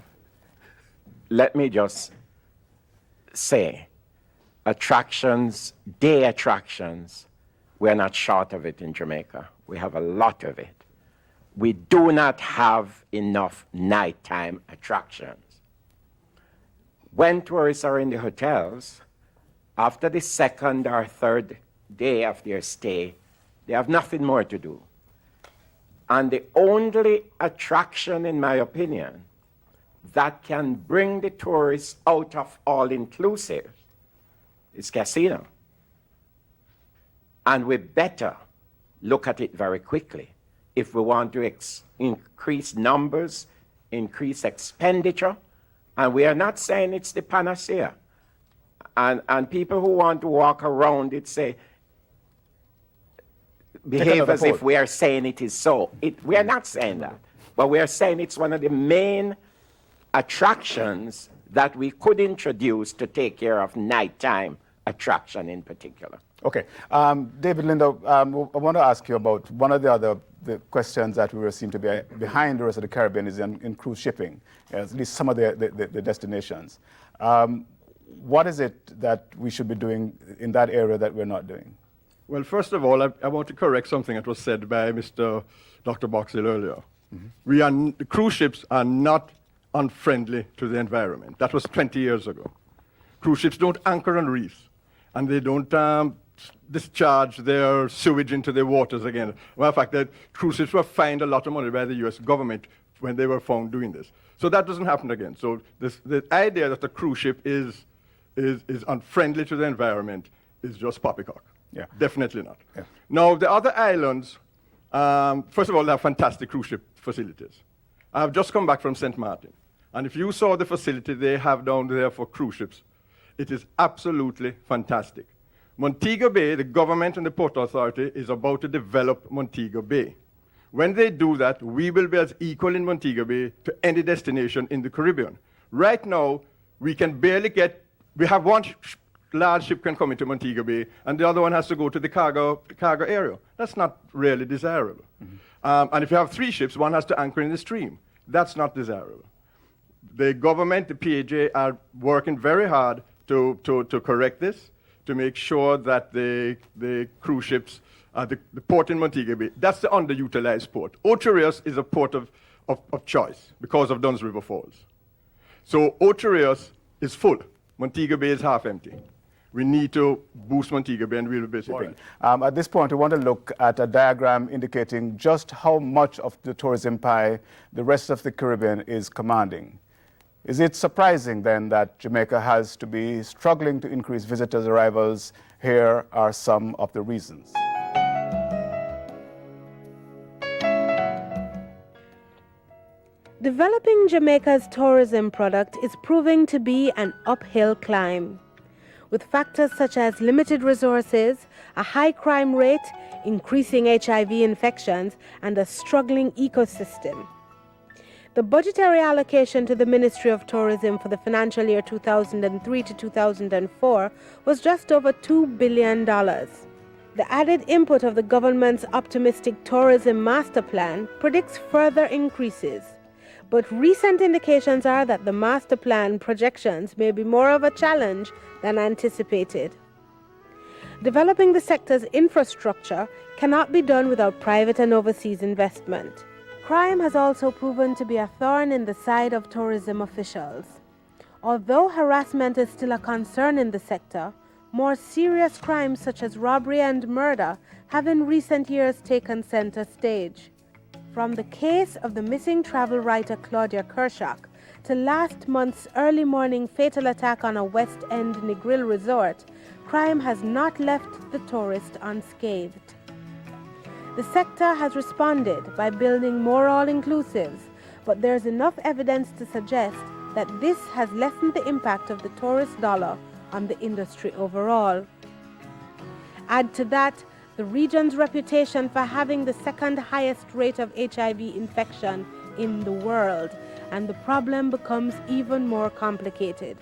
let me just say, attractions, day attractions, we're not short of it in Jamaica. We have a lot of it. We do not have enough nighttime attractions. When tourists are in the hotels, after the second or third day of their stay, they have nothing more to do. And the only attraction, in my opinion, that can bring the tourists out of all-inclusive is casino. And we better look at it very quickly if we want to increase numbers, increase expenditure. And we are not saying it's the panacea. And people who want to walk around it say, behave as if we are saying it is so. We are not saying that. But we are saying it's one of the main attractions that we could introduce to take care of nighttime attraction in particular. Okay. David Linder, I want to ask you about one of the questions that we seem to be behind the rest of the Caribbean is in cruise shipping, at least some of the destinations. What is it that we should be doing in that area that we're not doing? Well, first of all, I want to correct something that was said by Dr. Boxall earlier. Mm-hmm. The cruise ships are not unfriendly to the environment. That was 20 years ago. Cruise ships don't anchor on reefs, and they don't discharge their sewage into the waters again. Well, in fact, that cruise ships were fined a lot of money by the U.S. government when they were found doing this. So that doesn't happen again. So the idea that a cruise ship is unfriendly to the environment is just poppycock. Yeah. Definitely not. Yeah. Now, the other islands, first of all, they have fantastic cruise ship facilities. I've just come back from St. Martin, and if you saw the facility they have down there for cruise ships, it is absolutely fantastic. Montego Bay, the government and the Port Authority is about to develop Montego Bay. When they do that, we will be as equal in Montego Bay to any destination in the Caribbean. Right now, we can barely we have one large ship can come into Montego Bay, and the other one has to go to the cargo area. That's not really desirable. Mm-hmm. And if you have three ships, one has to anchor in the stream. That's not desirable. The government, the PAJ, are working very hard to correct this, to make sure that the cruise ships, the port in Montego Bay, that's the underutilized port. Ocho Rios is a port of choice because of Dunn's River Falls. So Ocho Rios is full. Montego Bay is half empty. We need to boost Montego Bay, and we'll be shipping. At this point, we want to look at a diagram indicating just how much of the tourism pie the rest of the Caribbean is commanding. Is it surprising then that Jamaica has to be struggling to increase visitors' arrivals? Here are some of the reasons. Developing Jamaica's tourism product is proving to be an uphill climb. With factors such as limited resources, a high crime rate, increasing HIV infections, and a struggling ecosystem. The budgetary allocation to the Ministry of Tourism for the financial year 2003 to 2004 was just over $2 billion. The added input of the government's optimistic tourism master plan predicts further increases. But recent indications are that the master plan projections may be more of a challenge than anticipated. Developing the sector's infrastructure cannot be done without private and overseas investment. Crime has also proven to be a thorn in the side of tourism officials. Although harassment is still a concern in the sector, more serious crimes such as robbery and murder have in recent years taken center stage. From the case of the missing travel writer Claudia Kershak to last month's early morning fatal attack on a West End Negril resort, crime has not left the tourist unscathed. The sector has responded by building more all-inclusives, but there's enough evidence to suggest that this has lessened the impact of the tourist dollar on the industry overall. Add to that the region's reputation for having the second highest rate of HIV infection in the world, and the problem becomes even more complicated.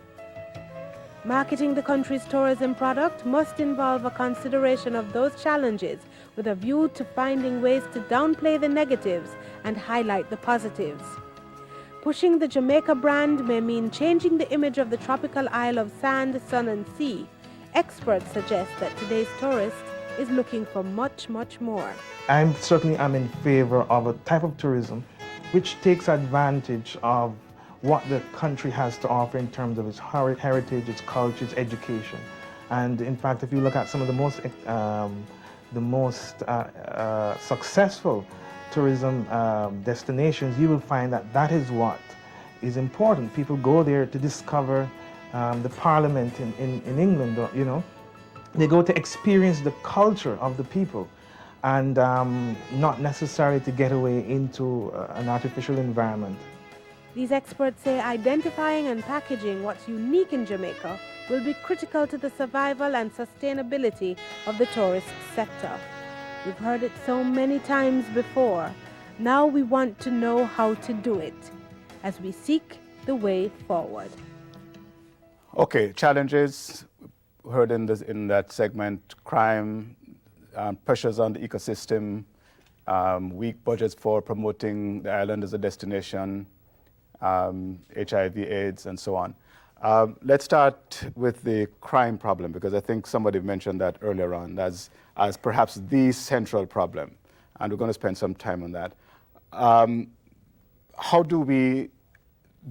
Marketing the country's tourism product must involve a consideration of those challenges with a view to finding ways to downplay the negatives and highlight the positives. Pushing the Jamaica brand may mean changing the image of the tropical isle of sand, sun and sea. Experts suggest that today's tourist is looking for much, much more. I certainly am in favor of a type of tourism which takes advantage of what the country has to offer in terms of its heritage, its culture, its education. And in fact, if you look at some of the most successful tourism destinations, you will find that that is what is important. People go there to discover the Parliament in England, you know. They go to experience the culture of the people and not necessarily to get away into an artificial environment. These experts say identifying and packaging what's unique in Jamaica will be critical to the survival and sustainability of the tourist sector. We've heard it so many times before. Now we want to know how to do it as we seek the way forward. Okay, challenges heard in that segment: crime, pressures on the ecosystem, weak budgets for promoting the island as a destination, HIV/AIDS, and so on. Let's start with the crime problem, because I think somebody mentioned that earlier on as perhaps the central problem, and we're going to spend some time on that. How do we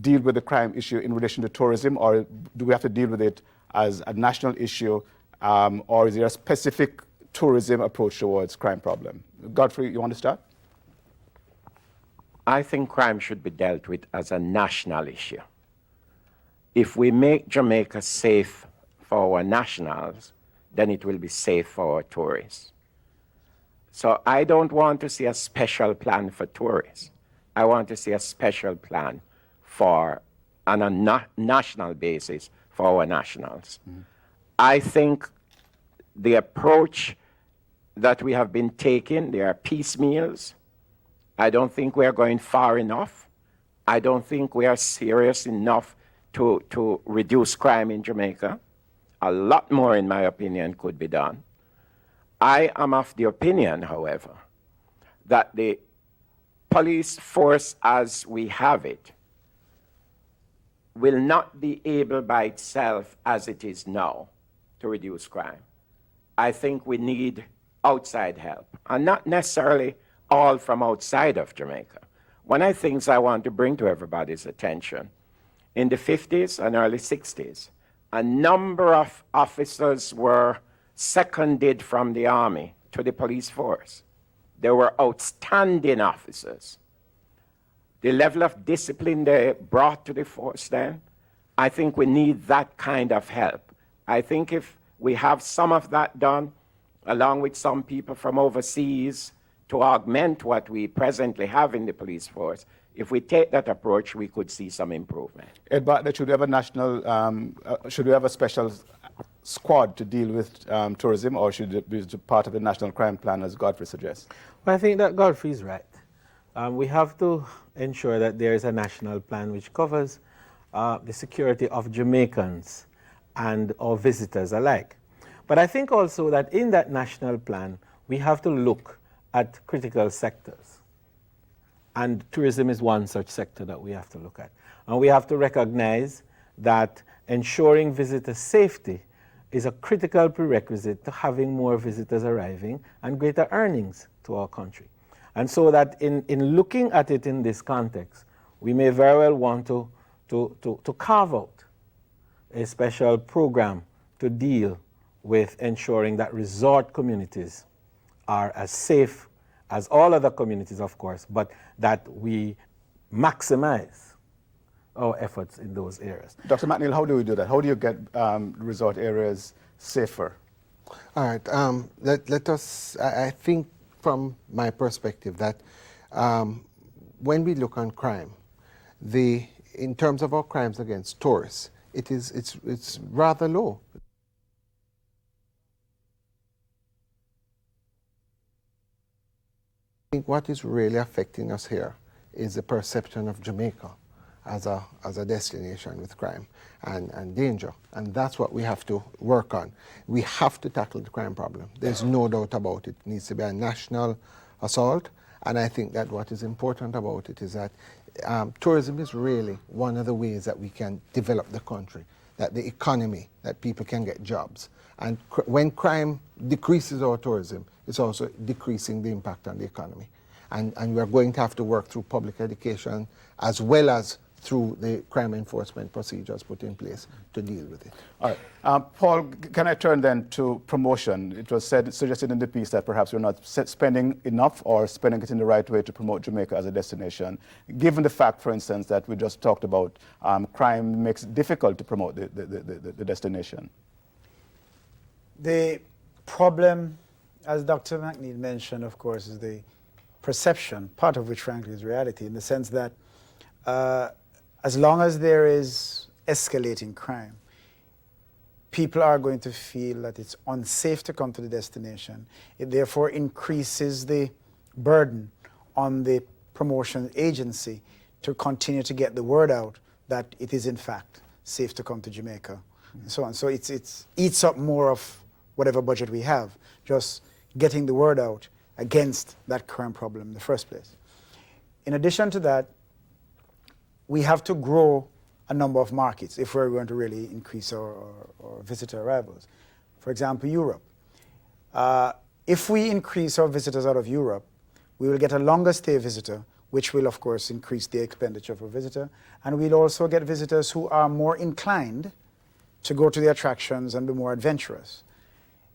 deal with the crime issue in relation to tourism, or do we have to deal with it as a national issue, or is there a specific tourism approach towards crime problem? Godfrey, you want to start? I think crime should be dealt with as a national issue. If we make Jamaica safe for our nationals, then it will be safe for our tourists. So I don't want to see a special plan for tourists. I want to see a special plan on a national basis for our nationals. Mm-hmm. I think the approach that we have been taking, there are piecemeals. I don't think we are going far enough. I don't think we are serious enough to reduce crime in Jamaica. A lot more, in my opinion, could be done. I am of the opinion, however, that the police force as we have it will not be able by itself as it is now to reduce crime. I think we need outside help, and not necessarily all from outside of Jamaica. One of the things I want to bring to everybody's attention, in the 50s and early 60s, a number of officers were seconded from the army to the police force. They were outstanding officers. The level of discipline they brought to the force then, I think we need that kind of help. I think if we have some of that done, along with some people from overseas, to augment what we presently have in the police force, if we take that approach, we could see some improvement. Ed Bartlett, should we have a national, should we have a special squad to deal with tourism, or should it be part of the national crime plan, as Godfrey suggests? Well, I think that Godfrey's right. We have to ensure that there is a national plan which covers the security of Jamaicans and our visitors alike. But I think also that in that national plan, we have to look at critical sectors. And tourism is one such sector that we have to look at. And we have to recognize that ensuring visitor safety is a critical prerequisite to having more visitors arriving and greater earnings to our country. And so that in looking at it in this context, we may very well want to carve out a special program to deal with ensuring that resort communities are as safe as all other communities, of course, but that we maximize our efforts in those areas. Dr. McNeil, how do we do that? How do you get resort areas safer? All right. Let us, I think from my perspective that when we look on crime, in terms of our crimes against tourists, it's rather low. I think what is really affecting us here is the perception of Jamaica as a destination with crime and danger. And that's what we have to work on. We have to tackle the crime problem. There's no doubt about it. It needs to be a national assault. And I think that what is important about it is that tourism is really one of the ways that we can develop the country, that the economy, that people can get jobs. And when crime decreases our tourism, it's also decreasing the impact on the economy. And we're going to have to work through public education as well as through the crime enforcement procedures put in place to deal with it. All right. Paul, can I turn then to promotion? It was suggested in the piece that perhaps we're not spending enough or spending it in the right way to promote Jamaica as a destination. Given the fact, for instance, that we just talked about crime makes it difficult to promote the destination. The problem, as Dr. McNeil mentioned, of course, is the perception, part of which, frankly, is reality, in the sense that as long as there is escalating crime, people are going to feel that it's unsafe to come to the destination. It therefore increases the burden on the promotion agency to continue to get the word out that it is, in fact, safe to come to Jamaica, and so on. So it eats up more of whatever budget we have, just getting the word out against that current problem in the first place. In addition to that, we have to grow a number of markets if we're going to really increase our visitor arrivals. For example, Europe. If we increase our visitors out of Europe, we will get a longer stay visitor, which will, of course, increase the expenditure for visitor, and we'll also get visitors who are more inclined to go to the attractions and be more adventurous.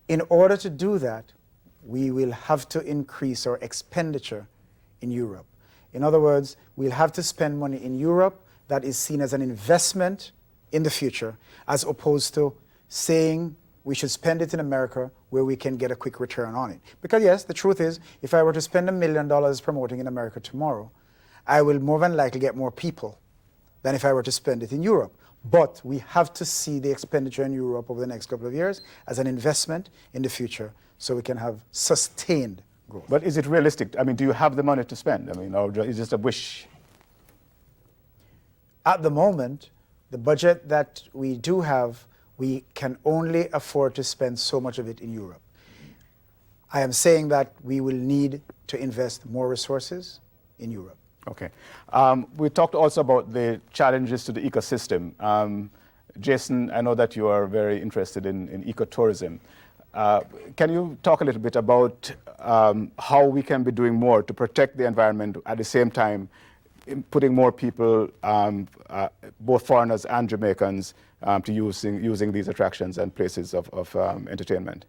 In order to do that, we will have to increase our expenditure in Europe. In other words, we'll have to spend money in Europe that is seen as an investment in the future, as opposed to saying we should spend it in America where we can get a quick return on it. Because yes, the truth is, if I were to spend $1 million promoting in America tomorrow, I will more than likely get more people than if I were to spend it in Europe. But we have to see the expenditure in Europe over the next couple of years as an investment in the future so we can have sustained growth. But is it realistic? I mean, do you have the money to spend? I mean, or is it just a wish? At the moment, the budget that we do have, we can only afford to spend so much of it in Europe. I am saying that we will need to invest more resources in Europe. Okay. We talked also about the challenges to the ecosystem. Jason, I know that you are very interested in ecotourism. Can you talk a little bit about how we can be doing more to protect the environment at the same time putting more people, both foreigners and Jamaicans, to using these attractions and places of entertainment?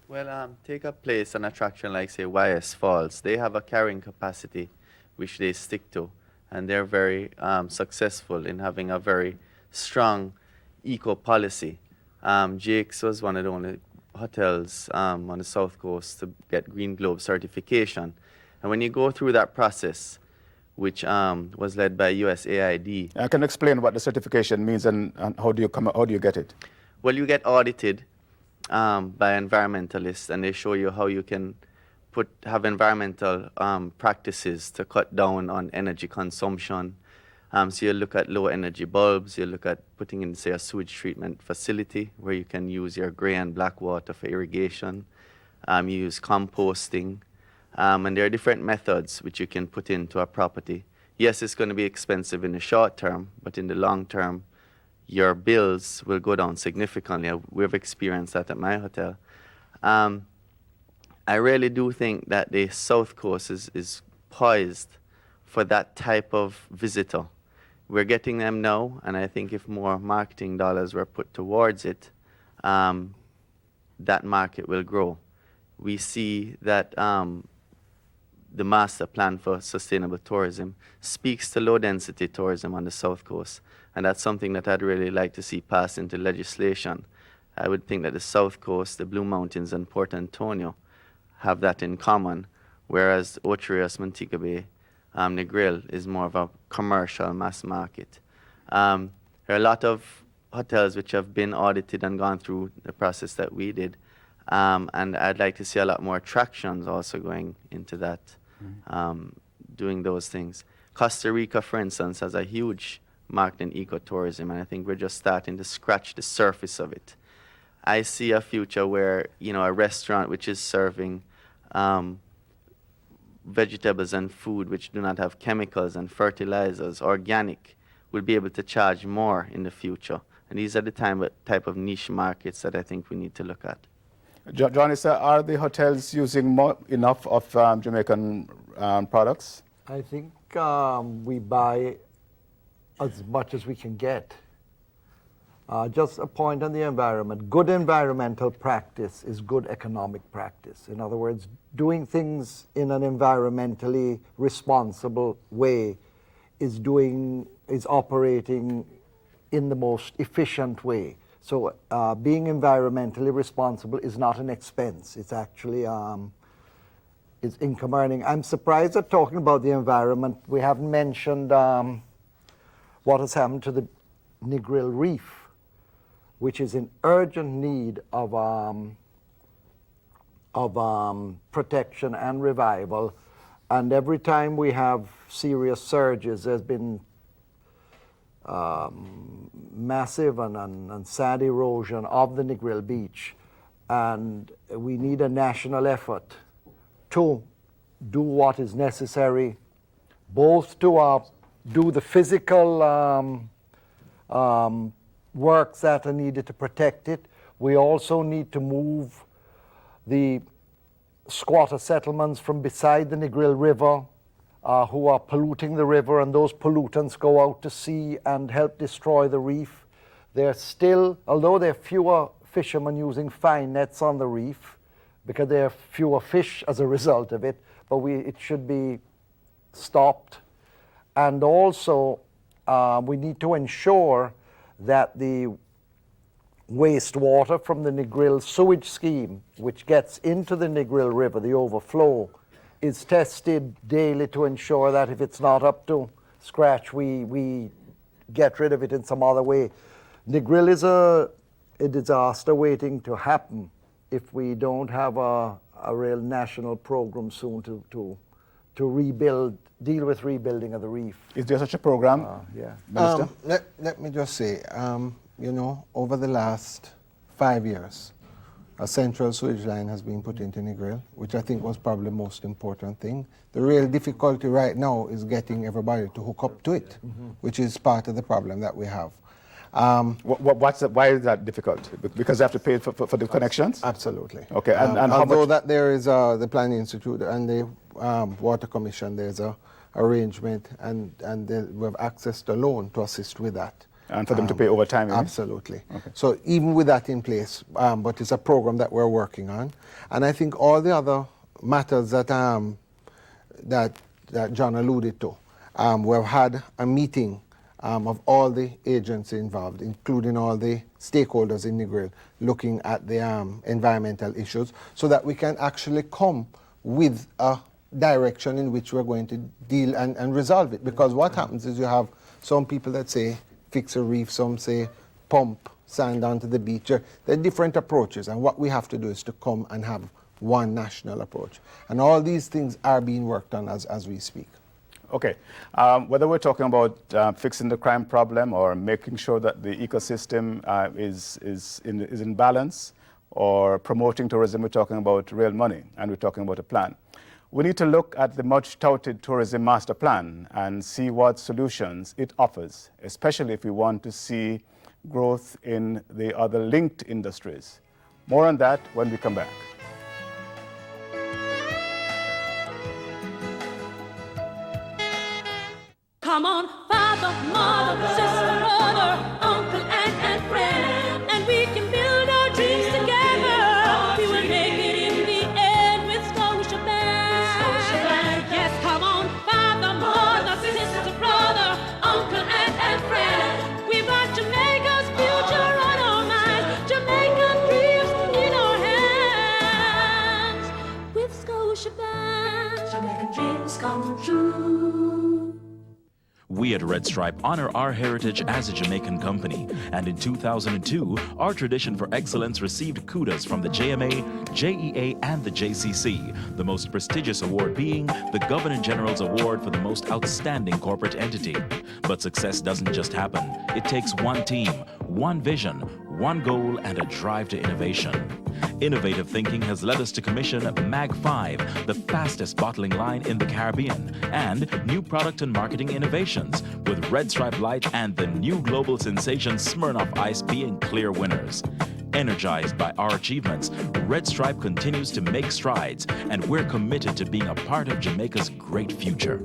Well, take a place, an attraction like, say, YS Falls. They have a carrying capacity which they stick to, and they're very successful in having a very strong eco policy. Jake's was one of the only hotels on the South Coast to get Green Globe certification. And when you go through that process, which was led by USAID. I can explain what the certification means and how do you get it? Well, you get audited by environmentalists, and they show you how you can have environmental practices to cut down on energy consumption. So you look at low energy bulbs, you look at putting in, say, a sewage treatment facility where you can use your grey and black water for irrigation. You use composting. And there are different methods which you can put into a property. Yes, it's going to be expensive in the short term, but in the long term, your bills will go down significantly. We've experienced that at my hotel. I really do think that the South Coast is poised for that type of visitor. We're getting them now, and I think if more marketing dollars were put towards it, that market will grow. We see that the master plan for sustainable tourism speaks to low-density tourism on the South Coast, and that's something that I'd really like to see passed into legislation. I would think that the South Coast, the Blue Mountains, and Port Antonio have that in common, whereas Ocho Rios, Montego Bay, McNeil is more of a commercial mass market. There are a lot of hotels which have been audited and gone through the process that we did, and I'd like to see a lot more attractions also going into that doing those things. Costa Rica, for instance, has a huge market in ecotourism, and I think we're just starting to scratch the surface of it. I see a future where, a restaurant which is serving vegetables and food which do not have chemicals and fertilizers, organic, will be able to charge more in the future. And these are the type of niche markets that I think we need to look at. John, Issa, are the hotels using enough of Jamaican products? I think we buy as much as we can get. Just a point on the environment. Good environmental practice is good economic practice. In other words, doing things in an environmentally responsible way is operating in the most efficient way. So being environmentally responsible is not an expense. It's actually it's income earning. I'm surprised at talking about the environment. We haven't mentioned what has happened to the Negril Reef, which is in urgent need of protection and revival. And every time we have serious surges, there's been massive and sad erosion of the Negril Beach. And we need a national effort to do what is necessary, both to do the physical works that are needed to protect it. We also need to move the squatter settlements from beside the Negril River who are polluting the river, and those pollutants go out to sea and help destroy the reef. There's still, although there are fewer fishermen using fine nets on the reef, because there are fewer fish as a result of it, but it should be stopped. And also, we need to ensure that the wastewater from the Negril sewage scheme, which gets into the Negril River, the overflow, is tested daily to ensure that if it's not up to scratch, we get rid of it in some other way. Negril is a disaster waiting to happen if we don't have a real national program soon to rebuild, deal with rebuilding of the reef. Is there such a program? Yeah. Minister? Let me just say, over the last 5 years, a central sewage line has been put into Negril, which I think was probably the most important thing. The real difficulty right now is getting everybody to hook up to it, which is part of the problem that we have. Why is that difficult? Because they have to pay for the connections? Absolutely. Okay, and how although much? that there is the Planning Institute and the Water Commission, there's a arrangement, and we have access to loan to assist with that. And for them to pay over time? Absolutely. Okay. So even with that in place, but it's a program that we're working on. And I think all the other matters that that John alluded to, we've had a meeting of all the agencies involved, including all the stakeholders in Negril, looking at the environmental issues, so that we can actually come with a direction in which we're going to deal and resolve it. Because what happens is you have some people that say fix a reef, some say pump sand onto the beach. There are different approaches, and what we have to do is to come and have one national approach. And all these things are being worked on as we speak. Okay, whether we're talking about fixing the crime problem or making sure that the ecosystem is in balance, or promoting tourism, we're talking about real money, and we're talking about a plan. We need to look at the much-touted tourism master plan and see what solutions it offers, especially if we want to see growth in the other linked industries. More on that when we come back. Come on, father, mother, sister, brother, uncle, aunt, and friend, and we can build our dreams together. We will make it in the end with Scotiabank. Yes, come on, father, mother, sister, brother, uncle, aunt, and friend. We've got Jamaica's future on our minds, Jamaican dreams in our hands. With Scotiabank, Jamaican dreams come true. We at Red Stripe honor our heritage as a Jamaican company, and in 2002, our tradition for excellence received kudos from the JMA, JEA, and the JCC, the most prestigious award being the Governor General's Award for the most outstanding corporate entity. But success doesn't just happen. It takes one team, one vision, one goal, and a drive to innovation. Innovative thinking has led us to commission MAG 5, the fastest bottling line in the Caribbean, and new product and marketing innovations, with Red Stripe Light and the new global sensation Smirnoff Ice being clear winners. Energized by our achievements, Red Stripe continues to make strides, and we're committed to being a part of Jamaica's great future.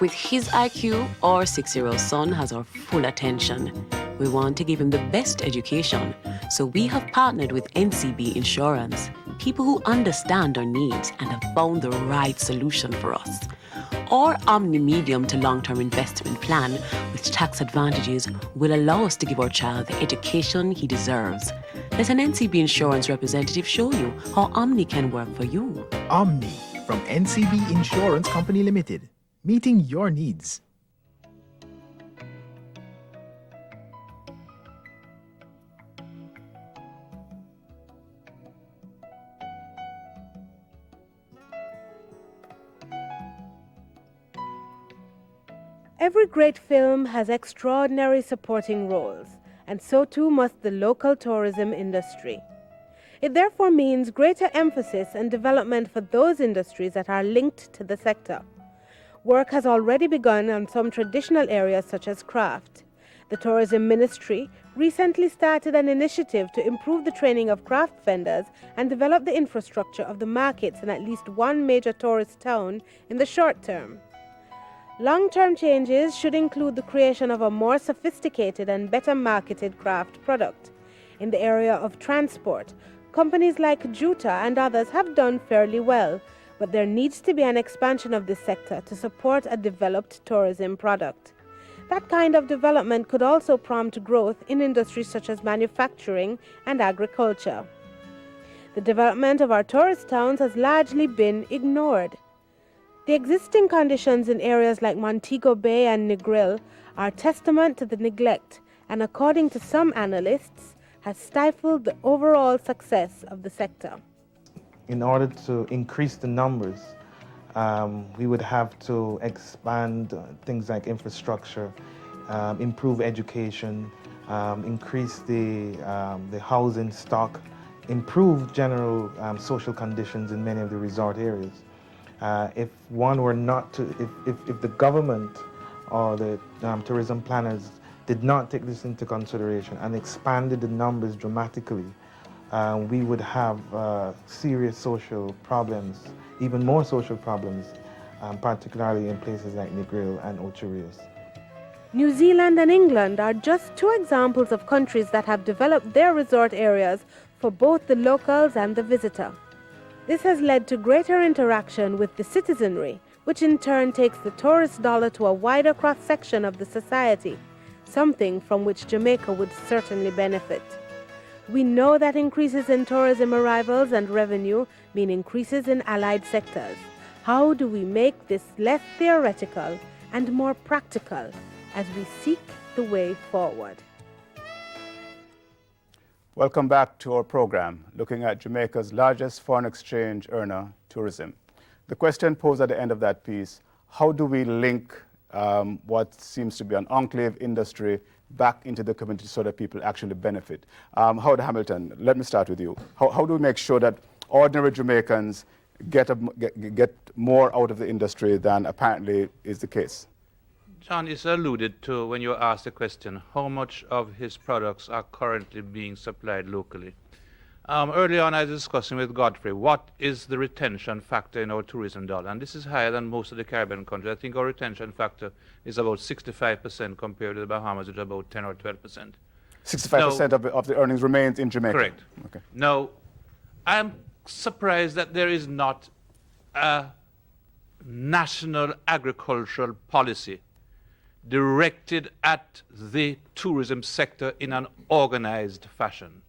With his IQ, our 6-year-old son has our full attention. We want to give him the best education, so we have partnered with NCB Insurance, people who understand our needs and have found the right solution for us. Our Omni medium to long-term investment plan with tax advantages will allow us to give our child the education he deserves. Let an NCB Insurance representative show you how Omni can work for you. Omni from NCB Insurance Company Limited, meeting your needs. Every great film has extraordinary supporting roles, and so too must the local tourism industry. It therefore means greater emphasis and development for those industries that are linked to the sector. Work has already begun on some traditional areas such as craft. The Tourism Ministry recently started an initiative to improve the training of craft vendors and develop the infrastructure of the markets in at least one major tourist town in the short term. Long-term changes should include the creation of a more sophisticated and better marketed craft product. In the area of transport, companies like Juta and others have done fairly well, but there needs to be an expansion of this sector to support a developed tourism product. That kind of development could also prompt growth in industries such as manufacturing and agriculture. The development of our tourist towns has largely been ignored. The existing conditions in areas like Montego Bay and Negril are testament to the neglect, and according to some analysts, has stifled the overall success of the sector. In order to increase the numbers, we would have to expand things like infrastructure, improve education, increase the housing stock, improve general social conditions in many of the resort areas. If one were not to, if the government or the tourism planners did not take this into consideration and expanded the numbers dramatically, we would have serious social problems, even more social problems, particularly in places like Negril and Ocho Rios. New Zealand and England are just two examples of countries that have developed their resort areas for both the locals and the visitor. This has led to greater interaction with the citizenry, which in turn takes the tourist dollar to a wider cross-section of the society, something from which Jamaica would certainly benefit. We know that increases in tourism arrivals and revenue mean increases in allied sectors. How do we make this less theoretical and more practical as we seek the way forward? Welcome back to our program, looking at Jamaica's largest foreign exchange earner, tourism. The question posed at the end of that piece, how do we link what seems to be an enclave industry back into the community so that people actually benefit? Howard Hamilton, let me start with you. How do we make sure that ordinary Jamaicans get more out of the industry than apparently is the case? John is alluded to when you asked the question, how much of his products are currently being supplied locally? Early on, I was discussing with Godfrey, what is the retention factor in our tourism dollar? And this is higher than most of the Caribbean countries. I think our retention factor is about 65% compared to the Bahamas, which is about 10 or 12%. 65% of the earnings remains in Jamaica? Correct. Okay. Now, I'm surprised that there is not a national agricultural policy directed at the tourism sector in an organized fashion.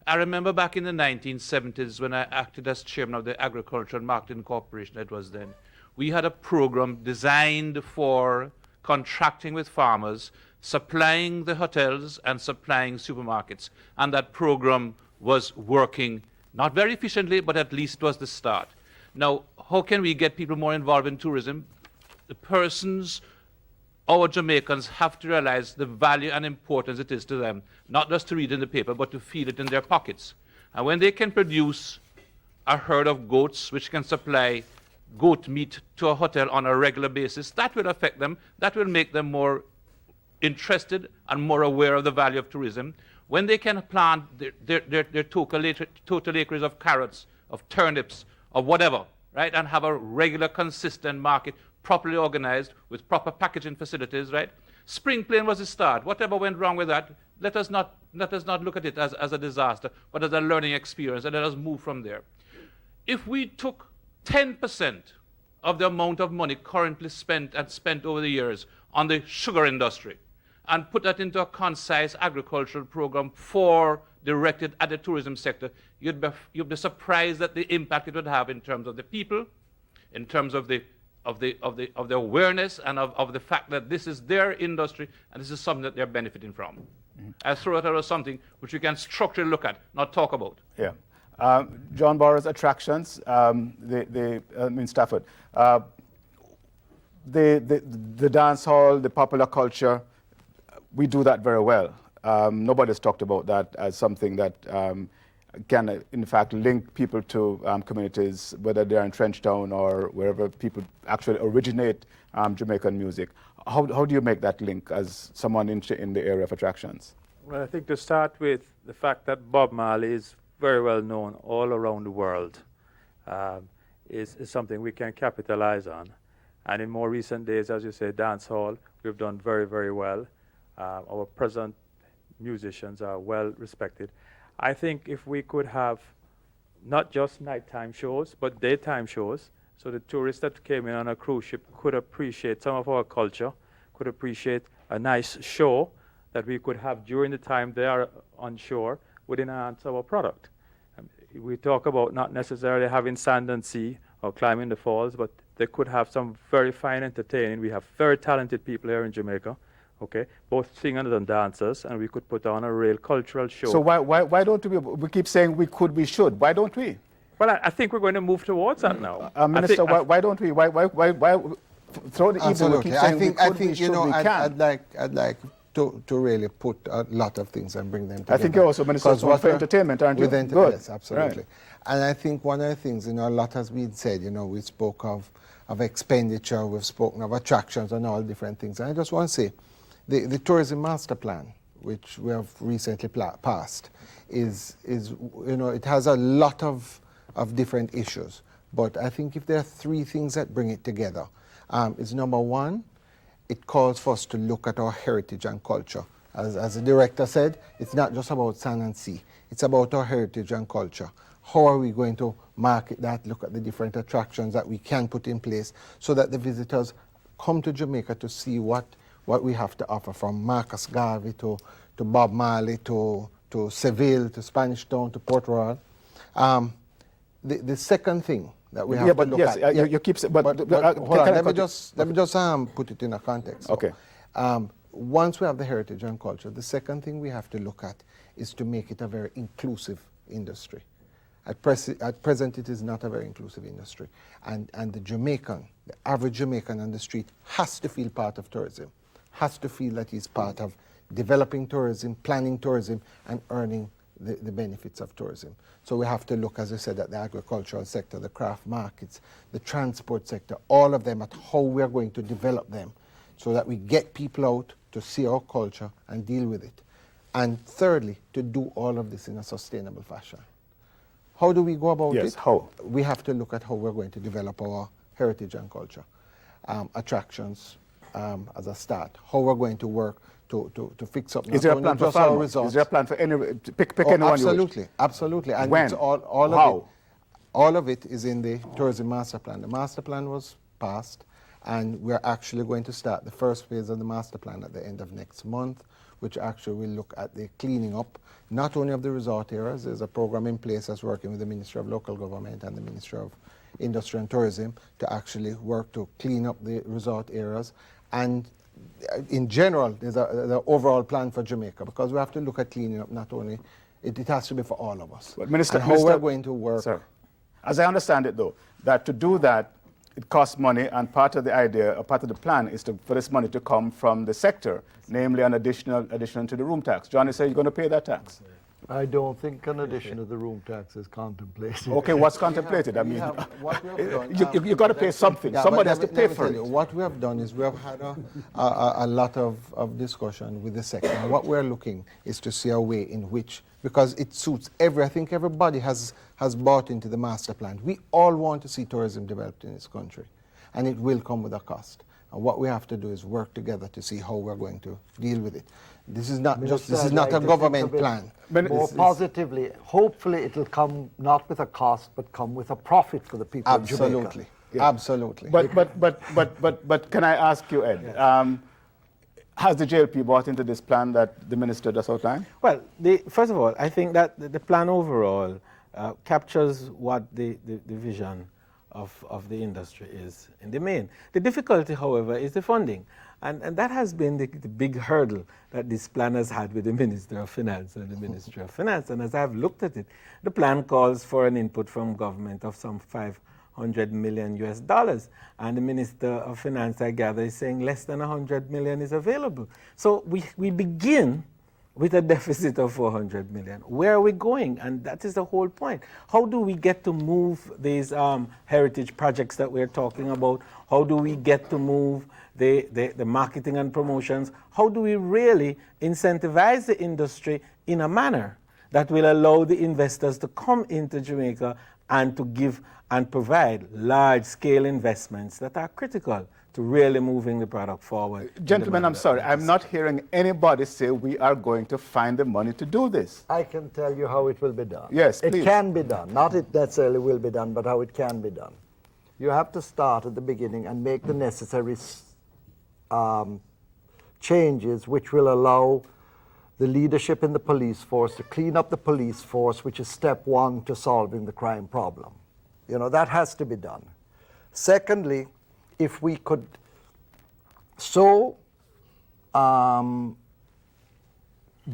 I remember back in the 1970s when I acted as chairman of the Agricultural Marketing Corporation, that was then, we had a program designed for contracting with farmers, supplying the hotels and supplying supermarkets. And that program was working not very efficiently, but at least was the start. Now, how can we get people more involved in tourism? The persons, our Jamaicans, have to realize the value and importance it is to them, not just to read in the paper, but to feel it in their pockets. And when they can produce a herd of goats which can supply goat meat to a hotel on a regular basis, that will affect them. That will make them more interested and more aware of the value of tourism. When they can plant their total acres of carrots, of turnips, of whatever, right, and have a regular, consistent market, properly organized, with proper packaging facilities, right? Spring Plain was the start. Whatever went wrong with that, let us not look at it as a disaster, but as a learning experience, and let us move from there. If we took 10% of the amount of money currently spent over the years on the sugar industry and put that into a concise agricultural program directed at the tourism sector, you'd be surprised at the impact it would have in terms of the people, in terms of the awareness and of the fact that this is their industry and this is something that they're benefiting from. Mm-hmm. I throw it out as something which we can structurally look at, not talk about. Yeah. John Borrow's attractions, in Stafford. The dance hall, the popular culture, we do that very well. Nobody's talked about that as something that can, in fact, link people to communities, whether they're in Trenchtown or wherever people actually originate Jamaican music. How do you make that link as someone in the area of attractions? Well, I think to start with the fact that Bob Marley is very well known all around the world is something we can capitalize on. And in more recent days, as you say, dance hall, we've done very, very well. Our present musicians are well respected. I think if we could have not just nighttime shows, but daytime shows, so the tourists that came in on a cruise ship could appreciate some of our culture, could appreciate a nice show that we could have during the time they are on shore, would enhance our product. We talk about not necessarily having sand and sea or climbing the falls, but they could have some very fine entertaining. We have very talented people here in Jamaica, okay, both singers and dancers, and we could put on a real cultural show. So why don't we keep saying we could, we should? Why don't we? Well, I think we're going to move towards that now. Minister, why don't we? Why throw the evil? We keep saying we could, we should, we can. I'd like to really put a lot of things and bring them together. I think you're also Minister for Entertainment, aren't you? Good. Yes, absolutely. Right. And I think one of the things, a lot has been said. We spoke of expenditure, we've spoken of attractions and all different things. And I just want to say, the tourism master plan, which we have recently passed, is it has a lot of different issues. But I think if there are three things that bring it together, is number one, it calls for us to look at our heritage and culture. As the director said, it's not just about sand and sea. It's about our heritage and culture. How are we going to market that, look at the different attractions that we can put in place so that the visitors come to Jamaica to see what we have to offer, from Marcus Garvey to Bob Marley to Seville to Spanish Town to Port Royal. The second thing that we have to look at. You keep saying, but hold on, let me just put it in a context. Okay. Once we have the heritage and culture, the second thing we have to look at is to make it a very inclusive industry. At present, it is not a very inclusive industry. And the average Jamaican on the street has to feel part of tourism, has to feel that he's part of developing tourism, planning tourism, and earning the benefits of tourism. So we have to look, as I said, at the agricultural sector, the craft markets, the transport sector, all of them, at how we're going to develop them so that we get people out to see our culture and deal with it. And thirdly, to do all of this in a sustainable fashion. How do we go about it? Yes, how? We have to look at how we're going to develop our heritage and culture. Attractions as a start. How we're going to work to fix up. Is there a plan for farmers? Is there a plan for any? Pick anyone. Absolutely, absolutely. And when? It's all of it is in the tourism master plan. The master plan was passed, and we're actually going to start the first phase of the master plan at the end of next month, which actually will look at the cleaning up, not only of the resort areas. There's a program in place that's working with the Ministry of Local Government and the Ministry of Industry and Tourism to actually work to clean up the resort areas and in general, there's the overall plan for Jamaica, because we have to look at cleaning up not only, it has to be for all of us. But Minister, and how we're going to work. Sir, as I understand it though, that to do that, it costs money, and part of the idea, or part of the plan is for this money to come from the sector, namely an addition to the room tax. Johnny said you're going to pay that tax. I don't think an addition to the room tax is contemplated. Okay, what's contemplated? I mean, you've got to pay something. Yeah, somebody has to pay for it. What we have done is we have had a lot of discussion with the sector. And what we're looking is to see a way in which, because it suits I think everybody has bought into the master plan. We all want to see tourism developed in this country, and it will come with a cost. And what we have to do is work together to see how we're going to deal with it. This is not a government plan. More positively, hopefully it'll come not with a cost, but come with a profit for the people of Jamaica. Absolutely, absolutely. But can I ask you, Ed? Has the JLP bought into this plan that the minister just outlined? Well, first of all, I think that the plan overall captures what the vision of the industry is in the main. The difficulty, however, is the funding. And that has been the big hurdle that this plan has had with the Minister of Finance and the Ministry of Finance. And as I've looked at it, the plan calls for an input from government of some $500 million US. And the Minister of Finance, I gather, is saying less than 100 million is available. So we begin with a deficit of 400 million. Where are we going? And that is the whole point. How do we get to move these heritage projects that we're talking about? How do we get to move the marketing and promotions? How do we really incentivize the industry in a manner that will allow the investors to come into Jamaica and to give and provide large-scale investments that are critical to really moving the product forward? Gentlemen, I'm sorry, I'm not hearing anybody say we are going to find the money to do this. I can tell you how it will be done. Yes, please. It can be done. Not it necessarily will be done, but how it can be done. You have to start at the beginning and make the necessary changes which will allow the leadership in the police force to clean up the police force, which is step one to solving the crime problem. You know, that has to be done. Secondly, if we could so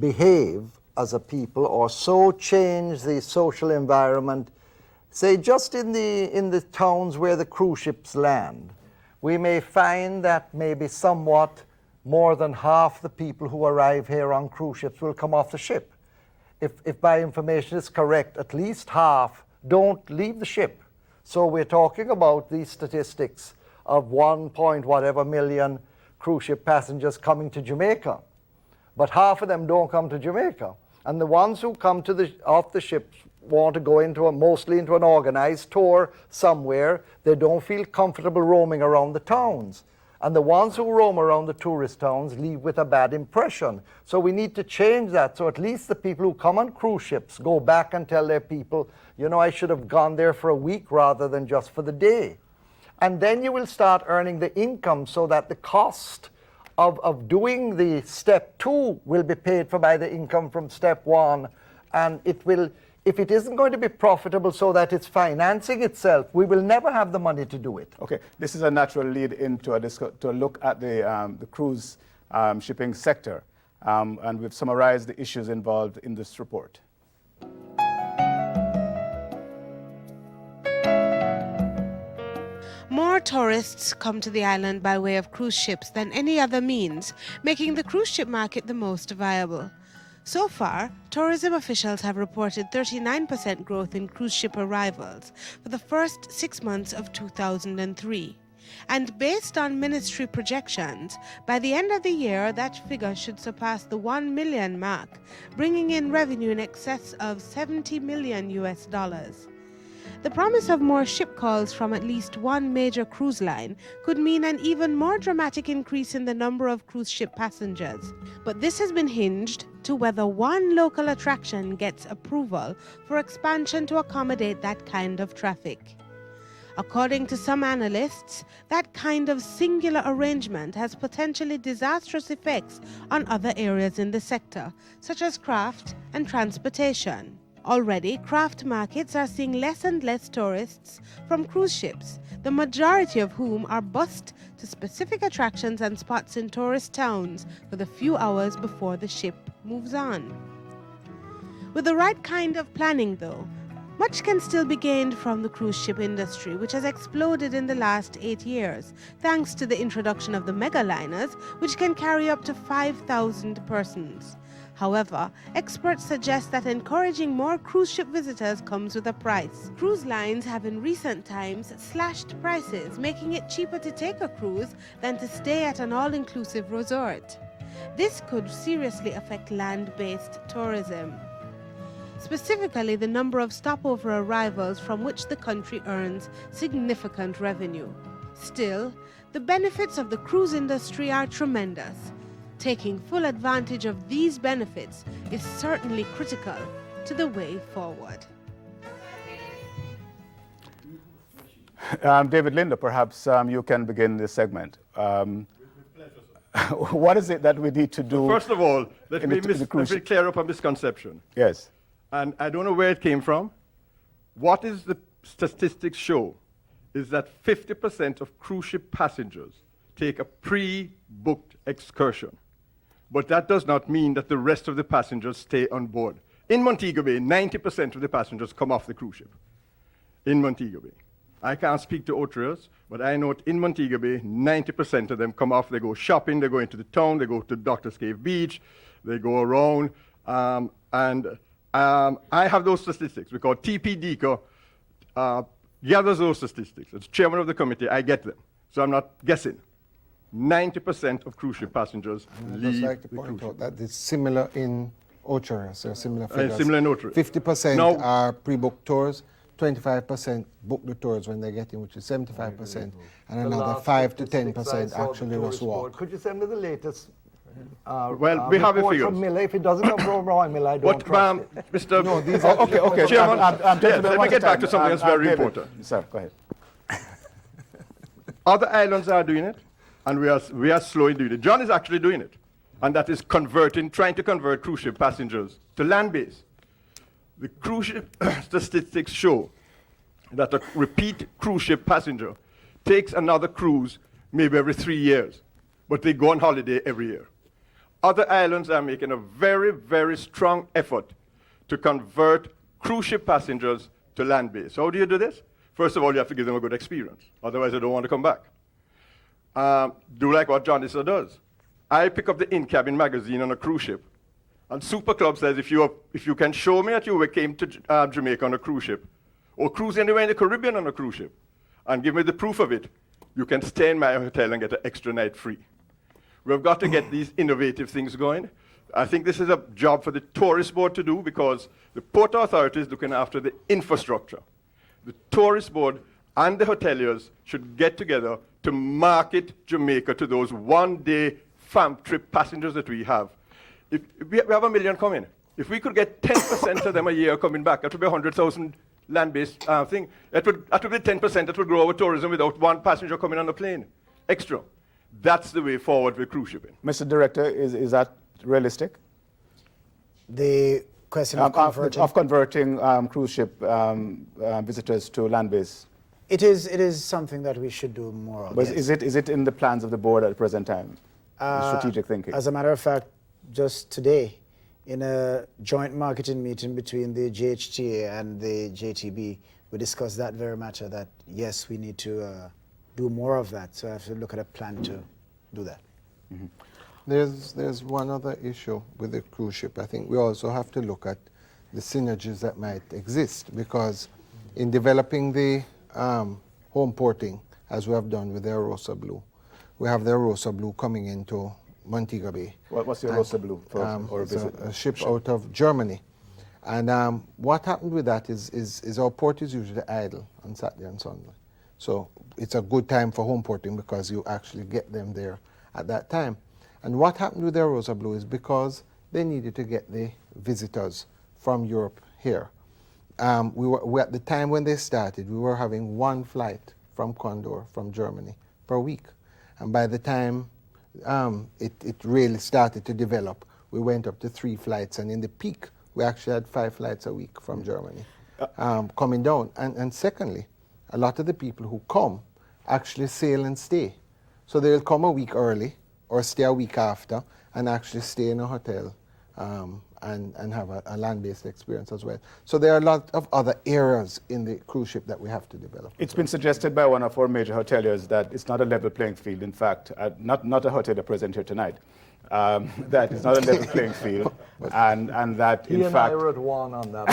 behave as a people, or so change the social environment, say just in the towns where the cruise ships land, we may find that maybe somewhat more than half the people who arrive here on cruise ships will come off the ship. If my information is correct, at least half don't leave the ship. So we're talking about these statistics of 1 point whatever million cruise ship passengers coming to Jamaica. But half of them don't come to Jamaica. And the ones who come off the ships want to go mostly into an organized tour somewhere. They don't feel comfortable roaming around the towns. And the ones who roam around the tourist towns leave with a bad impression. So we need to change that, so at least the people who come on cruise ships go back and tell their people, you know, I should have gone there for a week rather than just for the day. And then you will start earning the income so that the cost of doing the step two will be paid for by the income from step one. And it will, if it isn't going to be profitable so that it's financing itself, we will never have the money to do it. Okay, this is a natural lead into to look at the cruise shipping sector. And we've summarized the issues involved in this report. More tourists come to the island by way of cruise ships than any other means, making the cruise ship market the most viable. So far, tourism officials have reported 39% growth in cruise ship arrivals for the first 6 months of 2003. And based on ministry projections, by the end of the year, that figure should surpass the 1 million mark, bringing in revenue in excess of $70 million US. The promise of more ship calls from at least one major cruise line could mean an even more dramatic increase in the number of cruise ship passengers. But this has been hinged to whether one local attraction gets approval for expansion to accommodate that kind of traffic. According to some analysts, that kind of singular arrangement has potentially disastrous effects on other areas in the sector, such as craft and transportation. Already, craft markets are seeing less and less tourists from cruise ships, the majority of whom are bussed to specific attractions and spots in tourist towns for the few hours before the ship moves on. With the right kind of planning, though, much can still be gained from the cruise ship industry, which has exploded in the last 8 years, thanks to the introduction of the megaliners, which can carry up to 5,000 persons. However, experts suggest that encouraging more cruise ship visitors comes with a price. Cruise lines have in recent times slashed prices, making it cheaper to take a cruise than to stay at an all-inclusive resort. This could seriously affect land-based tourism, specifically the number of stopover arrivals from which the country earns significant revenue. Still, the benefits of the cruise industry are tremendous. Taking full advantage of these benefits is certainly critical to the way forward. David Linder, perhaps you can begin this segment. What is it that we need to do? First of all, let me clear up a misconception. Yes. And I don't know where it came from. What is the statistics show is that 50% of cruise ship passengers take a pre-booked excursion. But that does not mean that the rest of the passengers stay on board. In Montego Bay, 90% of the passengers come off the cruise ship. In Montego Bay. I can't speak to Otrios, but I know in Montego Bay, 90% of them come off, they go shopping, they go into the town, they go to Doctor's Cave Beach, they go around, I have those statistics because TP DECO gathers those statistics. As chairman of the committee, I get them. So I'm not guessing. 90% of cruise ship passengers leave. I'd just like to point out that it's similar in Otrios, there are similar figures. Similar in Otrios. 50% are pre-booked tours, 25% book the tours when they get in, which is 75%, and another 5 to 10% actually just walk. Could you send me the latest? Well, we have a figure. From Miller. If it doesn't have Roy Miller, I don't trust it. Mr. No, these are okay. Chairman, let me get back to something that's very important. Sir, go ahead. Other islands are doing it, and we are slow in doing it. John is actually doing it, and that is trying to convert cruise ship passengers to land-based. The cruise ship statistics show that a repeat cruise ship passenger takes another cruise maybe every 3 years, but they go on holiday every year. Other islands are making a very, very strong effort to convert cruise ship passengers to land-based. So how do you do this? First of all, you have to give them a good experience. Otherwise, they don't want to come back. Do like what John Issa does. I pick up the in-cabin magazine on a cruise ship, and Superclubs says if you can show me that you came to Jamaica on a cruise ship, or cruise anywhere in the Caribbean on a cruise ship, and give me the proof of it, you can stay in my hotel and get an extra night free. We've got to get these innovative things going. I think this is a job for the tourist board to do because the port authority is looking after the infrastructure. The tourist board and the hoteliers should get together to market Jamaica to those one-day fam trip passengers that we have. If we have 1 million coming. If we could get 10% of them a year coming back, that would be 100,000 land-based thing. That would be 10%. That would grow our tourism without one passenger coming on the plane. Extra. That's the way forward with cruise shipping. Mr. Director, is that realistic? The question of converting cruise ship visitors to land-based. It is something that we should do more of. But yes. is it in the plans of the board at the present time? Strategic thinking. As a matter of fact, just today, in a joint marketing meeting between the GHTA and the JTB, we discussed that very matter. That yes, we need to do more of that. So I have to look at a plan to do that. Mm-hmm. There's one other issue with the cruise ship. I think we also have to look at the synergies that might exist because in developing the home porting, as we have done with the Arosa Blue, we have the Arosa Blue coming into Montego Bay. What's the Arosa Blue? It's a ship out of Germany. And what happened with that is our port is usually idle on Saturday and Sunday. So it's a good time for home porting because you actually get them there at that time. And what happened with the Arosa Blue is because they needed to get the visitors from Europe here. We at the time when they started, we were having one flight from Condor, from Germany, per week. And by the time it really started to develop, we went up to 3 flights. And in the peak, We actually had 5 flights a week from Germany coming down. And secondly, a lot of the people who come actually sail and stay. So they'll come a week early or stay a week after and actually stay in a hotel and have a land-based experience as well. So there are a lot of other areas in the cruise ship that we have to develop. It's been suggested by one of our major hoteliers that it's not a level playing field. In fact, not a hotelier present here tonight, that it's not a level playing field, and that in fact... I were at one on that.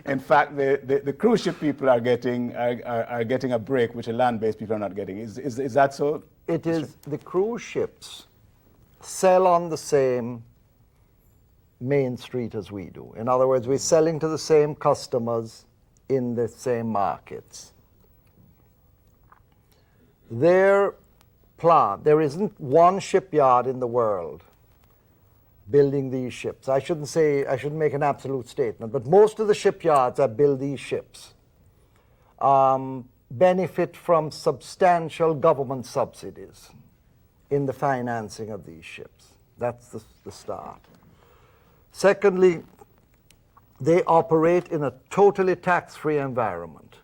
In fact, the cruise ship people are getting a break, which the land-based people are not getting. Is that so? It is. The cruise ships sell on the same main street as we do. In other words, we're selling to the same customers in the same markets. Their plant, there isn't one shipyard in the world building these ships. I shouldn't make an absolute statement, but most of the shipyards that build these ships benefit from substantial government subsidies in the financing of these ships. That's the start. Secondly, they operate in a totally tax-free environment.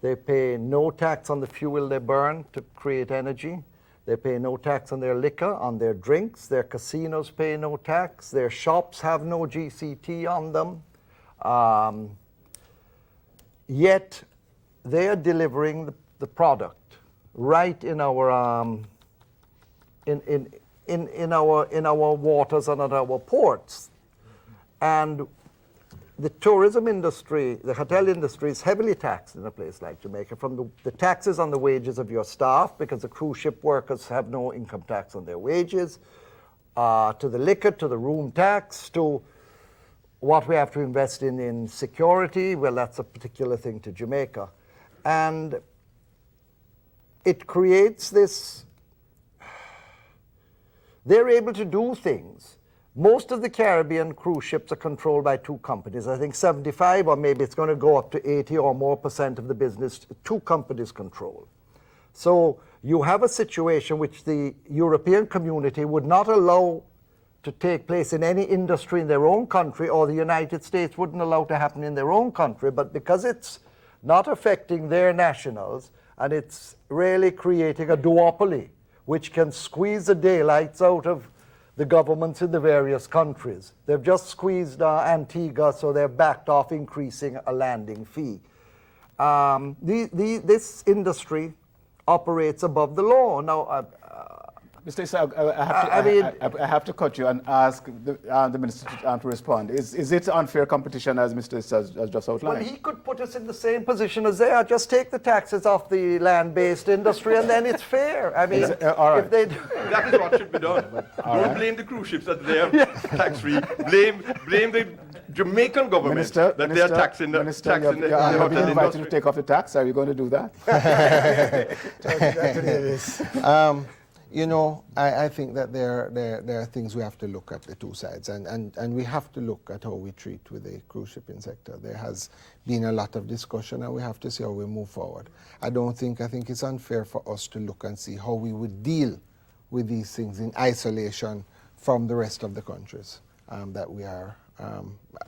They pay no tax on the fuel they burn to create energy. They pay no tax on their liquor, on their drinks. Their casinos pay no tax. Their shops have no GCT on them. Yet they are delivering the product right in our in our waters and at our ports. And the tourism industry, the hotel industry is heavily taxed in a place like Jamaica, from the taxes on the wages of your staff, because the cruise ship workers have no income tax on their wages, to the liquor, to the room tax, to what we have to invest in security. Well, that's a particular thing to Jamaica. And it creates this, they're able to do things. Most of the Caribbean cruise ships are controlled by 2 companies. I think 75, or maybe it's going to go up to 80 or more % of the business, 2 companies control. So you have a situation which the European community would not allow to take place in any industry in their own country, or the United States wouldn't allow to happen in their own country, but because it's not affecting their nationals, and it's really creating a duopoly, which can squeeze the daylights out of the governments in the various countries. They've just squeezed Antigua, so they're backed off increasing a landing fee. This industry operates above the law. Now, Mr. Issa, I have to cut you and ask the Minister to respond. Is it unfair competition, as Mr. Issa has just outlined? Well, he could put us in the same position as they are. Just take the taxes off the land-based industry, and then it's fair. I mean, if they do... That is what should be done. Don't blame the cruise ships that they are tax-free. Blame the Jamaican government that they are taxing the hotel industry. Are you invited to take off the tax? Are you going to do that? You know, I think that there are things we have to look at the 2 sides, and we have to look at how we treat with the cruise shipping sector. There has been a lot of discussion, and we have to see how we move forward. I think it's unfair for us to look and see how we would deal with these things in isolation from the rest of the countries that we are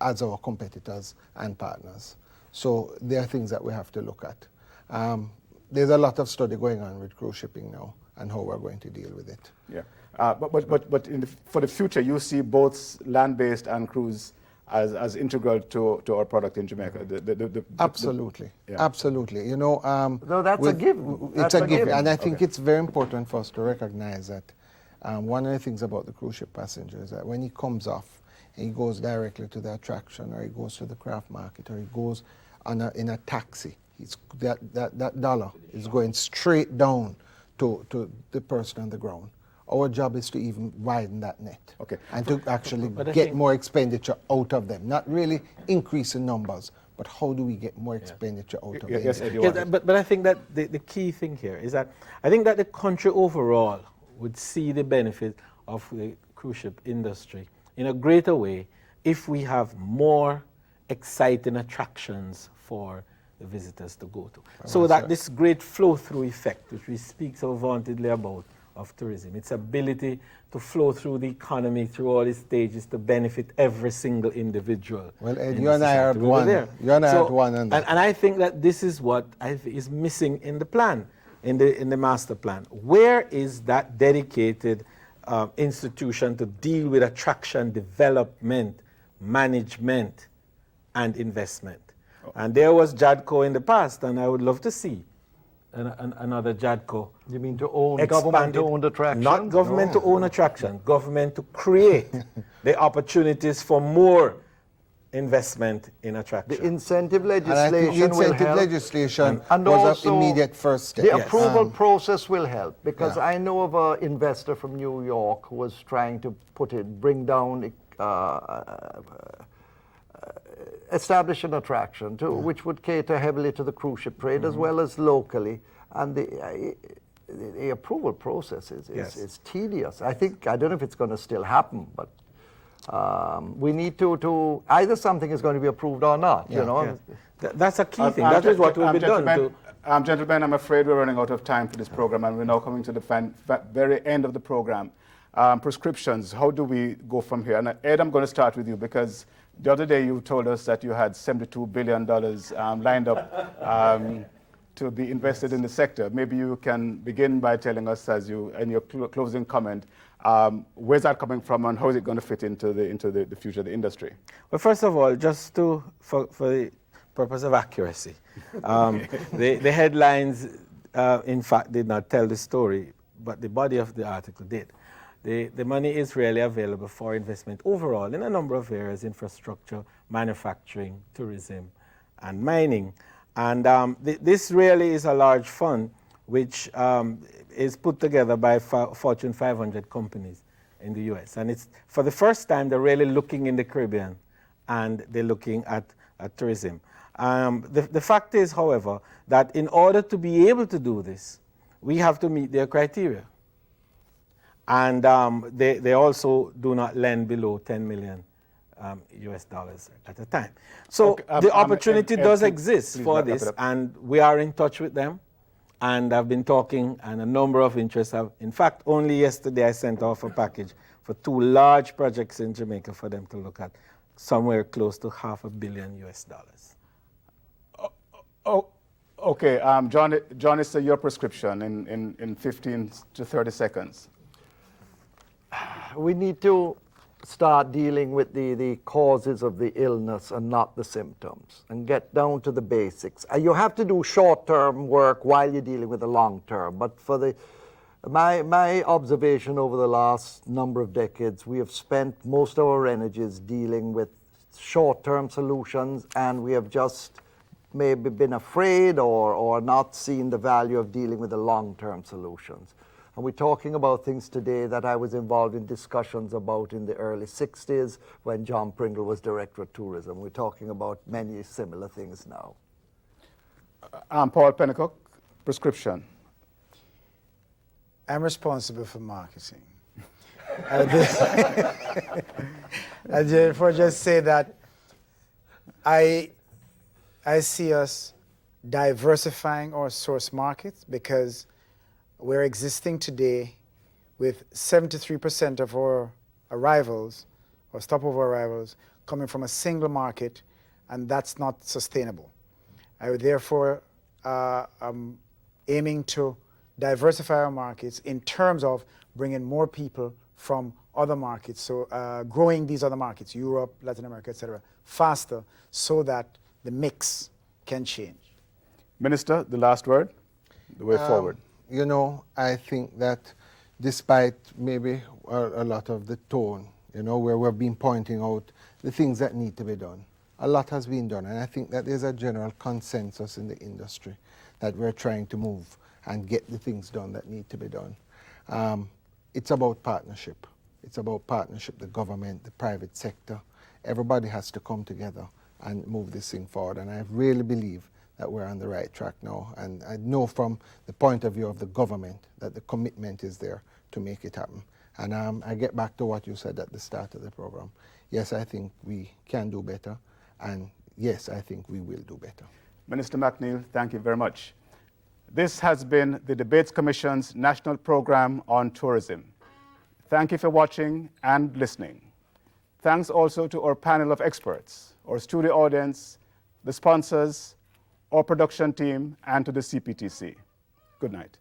as our competitors and partners. So there are things that we have to look at. There's a lot of study going on with cruise shipping now, and how we're going to deal with it. Yeah, but for the future, you see both land-based and cruise as integral to our product in Jamaica. Absolutely, absolutely. You know, no, that's a given. It's a given, and I think it's very important for us to recognize that one of the things about the cruise ship passenger is that when he comes off, he goes directly to the attraction, or he goes to the craft market, or he goes in a taxi. That dollar is going straight down to the person on the ground. Our job is to even widen that net, and to actually get more expenditure out of them. Not really increase in numbers, but how do we get more expenditure out of them? Yes, but I think that the key thing here is that I think that the country overall would see the benefit of the cruise ship industry in a greater way if we have more exciting attractions for the visitors to go to. So that this great flow-through effect, which we speak so vauntedly about, of tourism. Its ability to flow through the economy through all its stages to benefit every single individual. Well, Ed, you and I are at one. You and I are at one on that. And I think that this is what is missing in the plan, in the master plan. Where is that dedicated institution to deal with attraction, development, management, and investment? And there was JADCO in the past, and I would love to see another JADCO. You mean to own government-owned attraction? Not government to own attraction, government to create the opportunities for more investment in attraction. The incentive legislation will help. Legislation and was also an immediate first step. The approval process will help, because I know of an investor from New York who was trying to bring down, establish an attraction which would cater heavily to the cruise ship trade as well as locally, and the approval process is tedious. I don't know if it's going to still happen, but we need to either something is going to be approved or not. You know, that's a key thing. That is what will be done. Gentlemen, I'm afraid we're running out of time for this program, and we're now coming to the very end of the program. Prescriptions, how do we go from here? And Ed, I'm going to start with you, because the other day you told us that you had $72 billion lined up to be invested in the sector. Maybe you can begin by telling us, in your closing comment, where's that coming from and how is it going to fit into the future of the industry? Well, first of all, just for the purpose of accuracy, the headlines, in fact, did not tell the story, but the body of the article did. The money is really available for investment overall in a number of areas: infrastructure, manufacturing, tourism, and mining. And this really is a large fund which is put together by Fortune 500 companies in the US. And it's for the first time they're really looking in the Caribbean, and they're looking at tourism. The fact is, however, that in order to be able to do this, we have to meet their criteria. And they also do not lend below $10 million US dollars at a time. So the opportunity does exist for this, and we are in touch with them. And I've been talking, and a number of interests have. In fact, only yesterday I sent off a package for 2 large projects in Jamaica for them to look at, somewhere close to $500 million US dollars. Okay, John, it's your prescription in 15 to 30 seconds. We need to start dealing with the causes of the illness and not the symptoms, and get down to the basics. You have to do short-term work while you're dealing with the long-term. But for my observation over the last number of decades, we have spent most of our energies dealing with short-term solutions, and we have just maybe been afraid or not seen the value of dealing with the long-term solutions. And we're talking about things today that I was involved in discussions about in the early 60s when John Pringle was Director of Tourism. We're talking about many similar things now. Paul Pennicook, prescription. I'm responsible for marketing. I therefore just say that I see us diversifying our source markets, because we're existing today with 73% of our arrivals, or stopover arrivals, coming from a single market, and that's not sustainable. I would therefore aiming to diversify our markets in terms of bringing more people from other markets, so growing these other markets, Europe, Latin America, etc., faster, so that the mix can change. Minister, the last word, the way forward. You know, I think that despite maybe a lot of the tone, you know, where we've been pointing out the things that need to be done, a lot has been done. And I think that there's a general consensus in the industry that we're trying to move and get the things done that need to be done. It's about partnership. It's about partnership, the government, the private sector. Everybody has to come together and move this thing forward. And I really believe that we're on the right track now. And I know from the point of view of the government that the commitment is there to make it happen. And I get back to what you said at the start of the program. Yes, I think we can do better. And yes, I think we will do better. Minister McNeil, thank you very much. This has been the Debates Commission's National Program on Tourism. Thank you for watching and listening. Thanks also to our panel of experts, our studio audience, the sponsors, our production team, and to the CPTC. Good night.